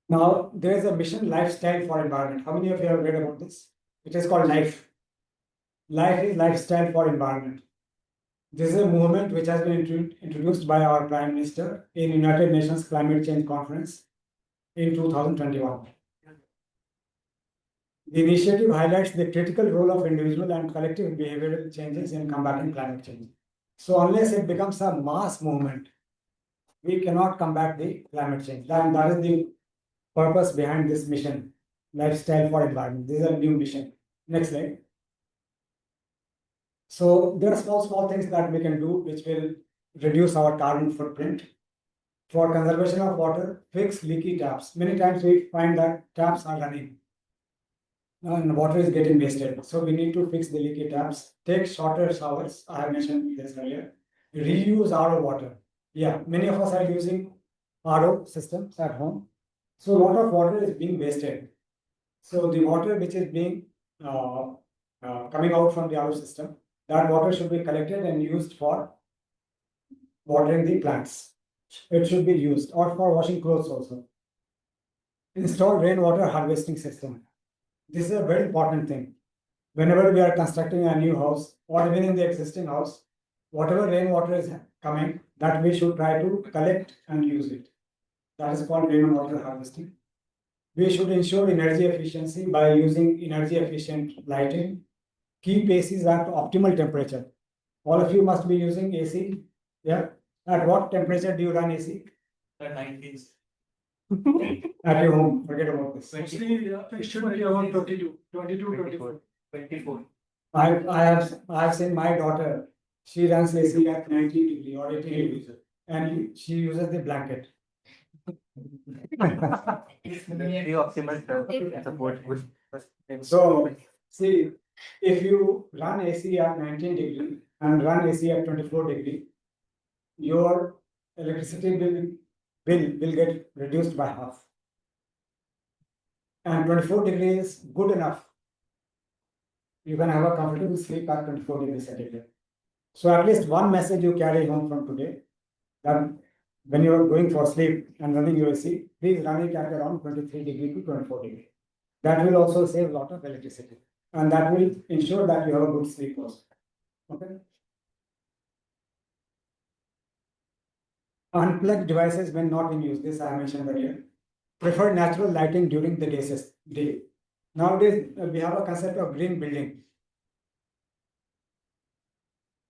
Now, there is a mission lifestyle for environment. How many of you have read about this? It is called LIFE. Life is lifestyle for environment. This is a movement which has been introduced by our Prime Minister in United Nations Climate Change Conference in 2021. The initiative highlights the critical role of individual and collective behavioral changes in combating climate change. So unless it becomes a mass movement, we cannot combat the climate change. That is the purpose behind this mission, lifestyle for environment. This is a new mission. Next slide. So there are small things that we can do which will reduce our carbon footprint. For conservation of water, fix leaky taps. Many times we find that taps are running and water is getting wasted. So we need to fix the leaky taps. Take shorter showers. I have mentioned this earlier. Reuse RO water. Yeah, many of us are using RO systems at home. So a lot of water is being wasted. So the water which is being coming out from the RO system, that water should be collected and used for watering the plants. It should be used or for washing clothes also. Install rainwater harvesting system. This is a very important thing. Whenever we are constructing a new house or even in the existing house, whatever rainwater is coming, that we should try to collect and use it. That is called rainwater harvesting. We should ensure energy efficiency by using energy efficient lighting. Keep ACs at optimal temperature. All of you must be using AC. Yeah. At what temperature do you run AC? At 90s. At your home. Forget about this. Actually, it should be around 22, 22, 24. 24. I have seen my daughter, she runs AC at 90 degree or 80 degree, and she uses the blanket. The optimal support would. So, see, if you run AC at 19 degree and run AC at 24 degree, your electricity bill will get reduced by half. And 24 degree is good enough. You can have a comfortable sleep at 24 degrees centigrade. So at least one message you carry home from today, that when you are going for sleep and running your AC, please run it at around 23 degree to 24 degree. That will also save a lot of electricity, and that will ensure that you have a good sleep also. Okay. Unplugged devices when not in use. This I mentioned earlier. Prefer natural lighting during the day. Nowadays, we have a concept of green building.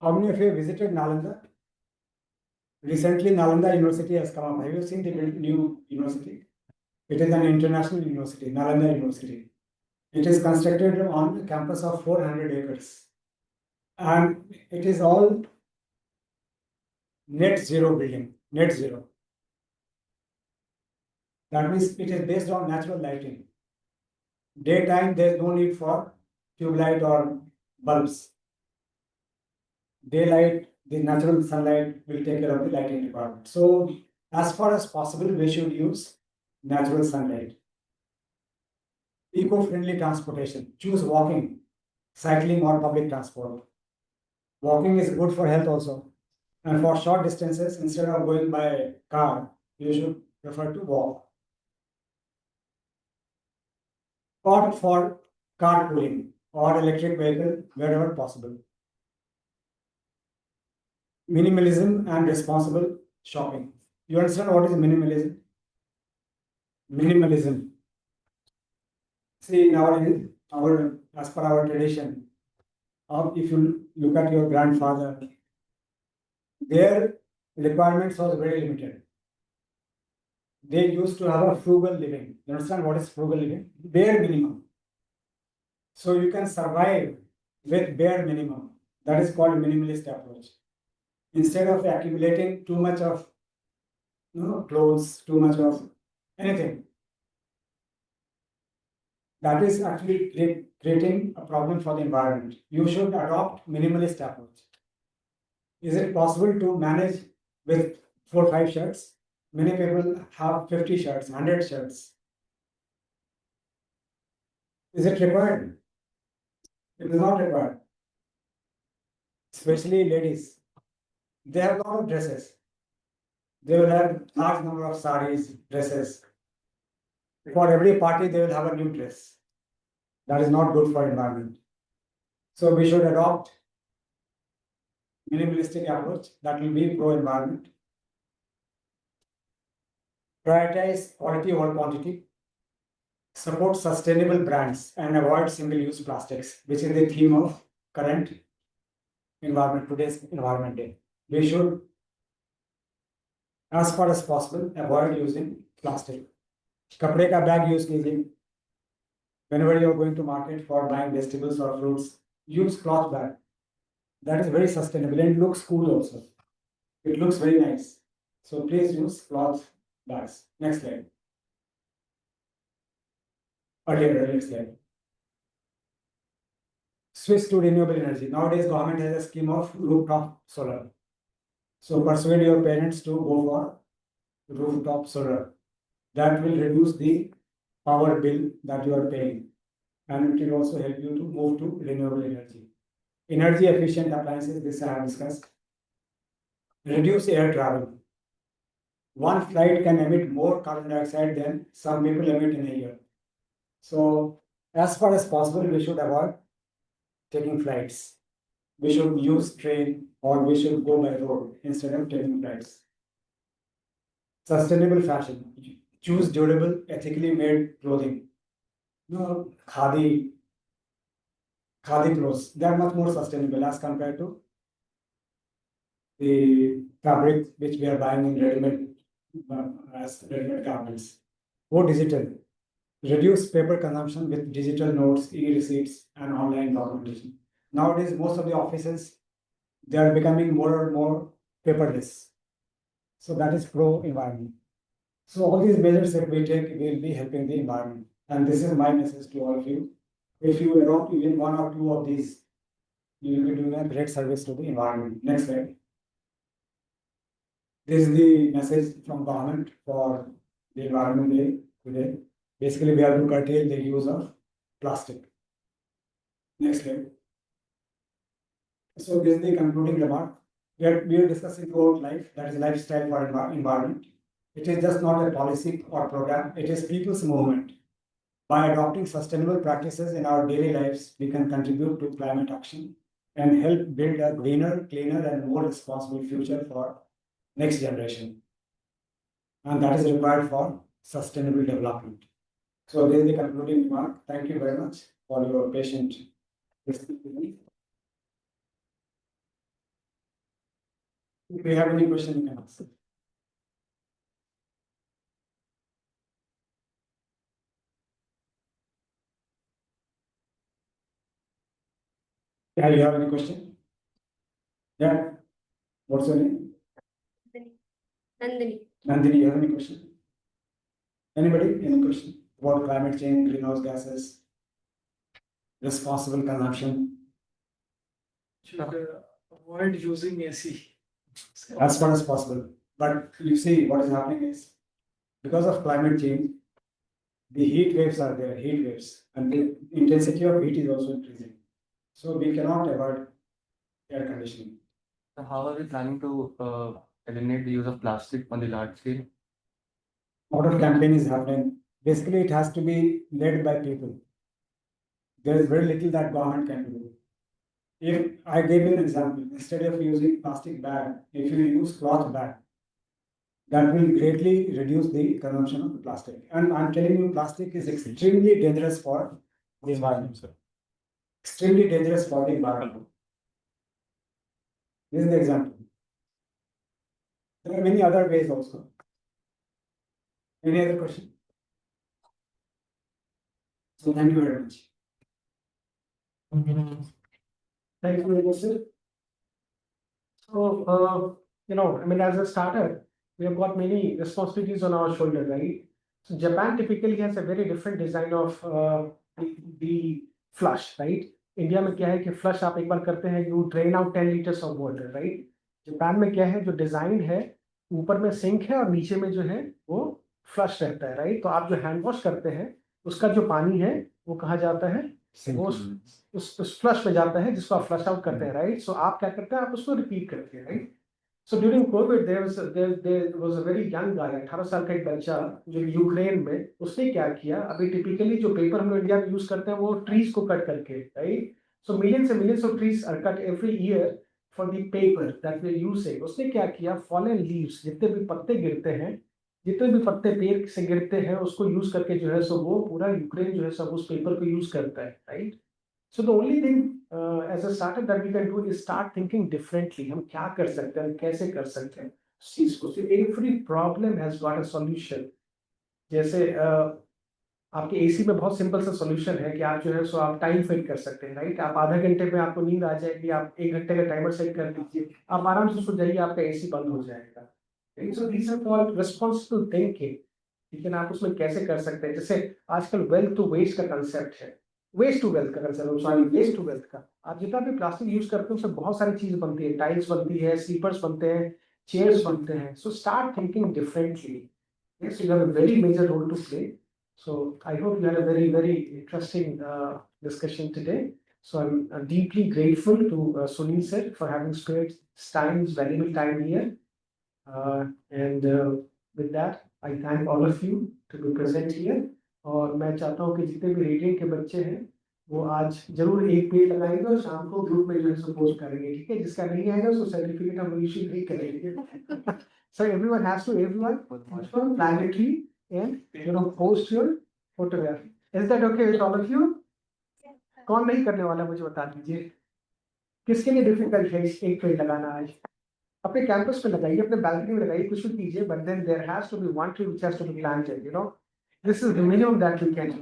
How many of you have visited Nalanda? Recently, Nalanda University has come up. Have you seen the new university? It is an international university, Nalanda University. It is constructed on a campus of 400 acres. And it is all net zero building, net zero. That means it is based on natural lighting. Daytime, there is no need for tube light or bulbs. Daylight, the natural sunlight will take care of the lighting requirement. So, as far as possible, we should use natural sunlight. Eco-friendly transportation. Choose walking, cycling, or public transport. Walking is good for health also. And for short distances, instead of going by car, you should prefer to walk. Opt for carpooling or electric vehicle wherever possible. Minimalism and responsible shopping. You understand what is minimalism? Minimalism. See, nowadays, as per our tradition, if you look at your grandfather, their requirements was very limited. They used to have a frugal living. You understand what is frugal living? Bare minimum. So you can survive with bare minimum. That is called minimalist approach. Instead of accumulating too much of clothes, too much of anything, that is actually creating a problem for the environment. You should adopt minimalist approach. Is it possible to manage with 4 or 5 shirts? Many people have 50 shirts, 100 shirts. Is it required? It is not required. Especially ladies. They have a lot of dresses. They will have large number of saris, dresses. For every party, they will have a new dress. That is not good for environment. So we should adopt minimalistic approach that will be pro-environment. Prioritize quality over quantity. Support sustainable brands and avoid single-use plastics, which is the theme of current environment, today's Environment Day. We should, as far as possible, avoid using plastic. कपड़े का bag use कीजिए. Whenever you are going to market for buying vegetables or fruits, use cloth bag. That is very sustainable and looks cool also. It looks very nice. So please use cloth bags. Next slide. Earlier slide. Switch to renewable energy. Nowadays, government has a scheme of rooftop solar. So persuade your parents to go for rooftop solar. That will reduce the power bill that you are paying, and it will also help you to move to renewable energy. Energy efficient appliances, this I have discussed. Reduce air travel. One flight can emit more carbon dioxide than some people emit in a year. So, as far as possible, we should avoid taking flights. We should use train or we should go by road instead of taking flights. Sustainable fashion. Choose durable, ethically made clothing. Khadi clothes, they are much more sustainable as compared to the fabric which we are buying in ready-made as ready-made garments. Go digital. reduce paper consumption with digital notes, e-receipts, and online documentation. Nowadays, most of the offices, they are becoming more and more paperless. So that is pro-environment. So all these measures that we take will be helping the environment. And this is my message to all of you. If you adopt even one or two of these, you will be doing a great service to the environment. Next slide. This is the message from government for the Environment Day today. Basically, we have to curtail the use of plastic. Next slide. So this is the concluding remark. We are discussing throughout life, that is lifestyle for environment. It is just not a policy or program, it is people's movement. By adopting sustainable practices in our daily lives, we can contribute to climate action and help build a greener, cleaner, and more responsible future for next generation. And that is required for sustainable development. So this is the concluding remark. Thank you very much for your patient listening to me. If you have any question, you can ask. Yeah, you have any question? Yeah. What's your name? Nandini. Nandini, you have any question? Anybody? Any question about climate change, greenhouse gases, responsible consumption? Should avoid using AC. As far as possible. But you see, what is happening is because of climate change, the heat waves are there, heat waves, and the intensity of heat is also increasing. So we cannot avoid air conditioning. So how are we planning to eliminate the use of plastic on the large scale? A lot of campaign is happening. Basically, it has to be led by people. There is very little that government can do. If I gave you an example, instead of using plastic bag, if you use cloth bag, that will greatly reduce the consumption of the plastic. And I'm telling you, plastic is extremely dangerous for the environment. Extremely dangerous for the environment. This is the example. There are many other ways also. Any other question? So thank you very much. Thank you very much, sir. So, I mean, as a starter, we have got many responsibilities on our shoulder, right? So Japan typically has a very different design of the flush, right? India में क्या है कि flush आप एक बार करते हैं, you drain out 10 liters of water, right? Japan में क्या है, जो डिजाइन है, ऊपर में सिंक है और नीचे में जो है वो फ्लश रहता है, राइट? तो आप जो हैंड वॉश करते हैं, उसका जो पानी है वो कहाँ जाता है, वो उस फ्लश में जाता है, जिसको आप फ्लश आउट करते हैं, राइट? सो आप क्या करते हैं, आप उसको रिपीट करते हैं, right? So during COVID, there was a very young guy, 18 साल का एक बच्चा जो यूक्रेन में, उसने क्या किया, अभी टिपिकली जो पेपर हम लोग इंडिया में यूज करते हैं वो ट्रीज को कट करके, right? So millions and millions of trees are cut every year for the paper that we are using. उसने क्या किया, फॉलन लीव्स, जितने भी पत्ते गिरते हैं, जितने भी पत्ते पेड़ से गिरते हैं, उसको यूज करके जो है सो वो पूरा यूक्रेन जो है सब उस पेपर को यूज करता है, right? So the only thing as a startup that we can do is start thinking differently. हम क्या कर सकते हैं, कैसे कर सकते हैं चीज को. So every problem has got a solution. जैसे आपके एसी में बहुत सिंपल सा सॉल्यूशन है कि आप जो है सो आप टाइम फिट कर सकते हैं, राइट? आप आधा घंटे में आपको नींद आ जाएगी, आप 1 घंटे का टाइमर सेट कर दीजिए, आप आराम से सो जाइए, आपका एसी बंद हो जाएगा. So these are called responsible thinking. लेकिन आप उसमें कैसे कर सकते हैं, जैसे आजकल वेल्थ टू वेस्ट का कंसेप्ट है, वेस्ट टू वेल्थ का concept, sorry waste to wealth का. आप जितना भी प्लास्टिक यूज करते हैं उससे बहुत सारी चीज बनती है, टाइल्स बनती है, स्लीपर्स बनते हैं, चेयर्स बनते हैं. So start thinking differently. Yes, you have a very major role to play. So I hope you had a very, very interesting discussion today. So I'm deeply grateful to Sunil sir for having spared his valuable time here. And with that, I thank all of you to be present here. और मैं चाहता हूँ कि जितने भी radiant के बच्चे हैं वो आज जरूर एक पेड़ लगाएंगे और शाम को ग्रुप में जो है सो पोस्ट करेंगे, ठीक है? जिसका नहीं आएगा उसको सर्टिफिकेट हम इशू नहीं करेंगे. So everyone has to plant a tree and post your photograph. Is that okay with all of you? कौन नहीं करने वाला मुझे बता दीजिए. किसके लिए डिफिकल्ट है एक पेड़ लगाना आज? अपने कैंपस पे लगाइए, अपने बैल्कनी में लगाइए, कुछ भी कीजिए, but then there has to be one tree which has to be planted, This is the minimum that we can do.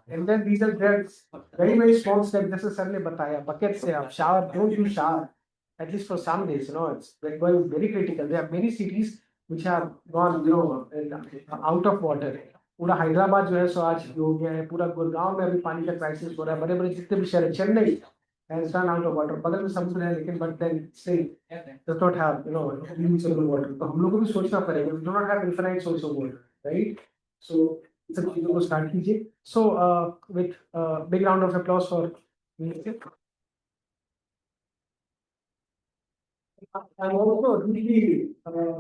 And then these are there's very small steps necessarily bataya. Buckets say shower, don't use shower. At least for some days, it's very critical. There are many cities which have gone, out of water. पूरा हैदराबाद जो है सो आज हो गया है, पूरा गुड़गांव में अभी पानी का क्राइसिस हो रहा है, बड़े बड़े जितने भी शहर, Chennai has run out of water. बगल में समुद्र है लेकिन but then still does not have usable water. तो हम लोग को भी सोचना पड़ेगा. We do not have infinite source of water, right? So सब चीजों को start कीजिए. So with big round of applause for I'm also really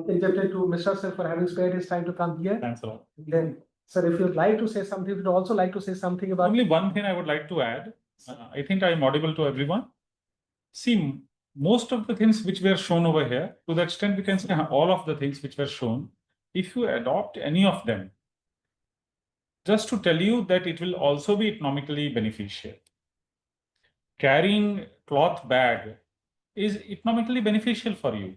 indebted to Mr. Sir for having spared his time to come here. Thanks a lot. Then, sir, if you'd like to say something, if you'd also like to say something about. Only one thing I would like to add. I think I am audible to everyone. See, most of the things which were shown over here, to the extent we can say all of the things which were shown, if you adopt any of them, just to tell you that it will also be economically beneficial. Carrying cloth bag is economically beneficial for you.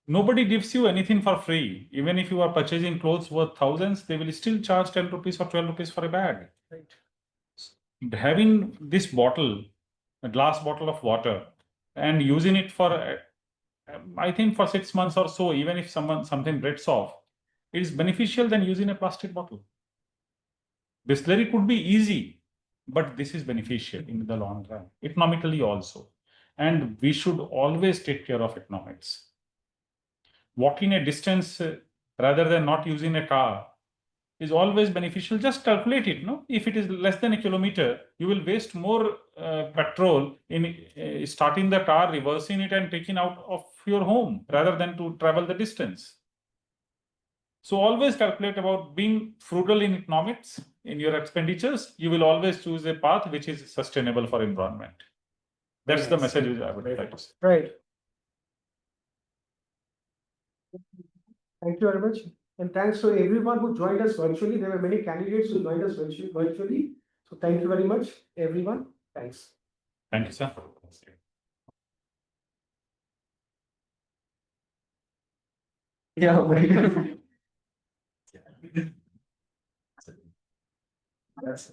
Nobody gives you anything for free. Even if you are purchasing clothes worth thousands, they will still charge 10 rupees or 12 rupees for a bag. Right. Having this bottle, a glass bottle of water, and using it for, I think for 6 months or so, even if something breaks off, it is beneficial than using a plastic bottle. Bisleri could be easy, but this is beneficial in the long run, economically also. And we should always take care of economics. Walking a distance rather than not using a car is always beneficial. Just calculate it. No, if it is less than a kilometer, you will waste more petrol in starting the car, reversing it, and taking out of your home rather than to travel the distance. So always calculate about being frugal in economics in your expenditures. You will always choose a path which is sustainable for environment. That's the message which I would like to say. Right. Thank you very much. And thanks to everyone who joined us virtually. There were many candidates who joined us virtually. So thank you very much, everyone. Thanks. Thank you, sir. Yeah. That's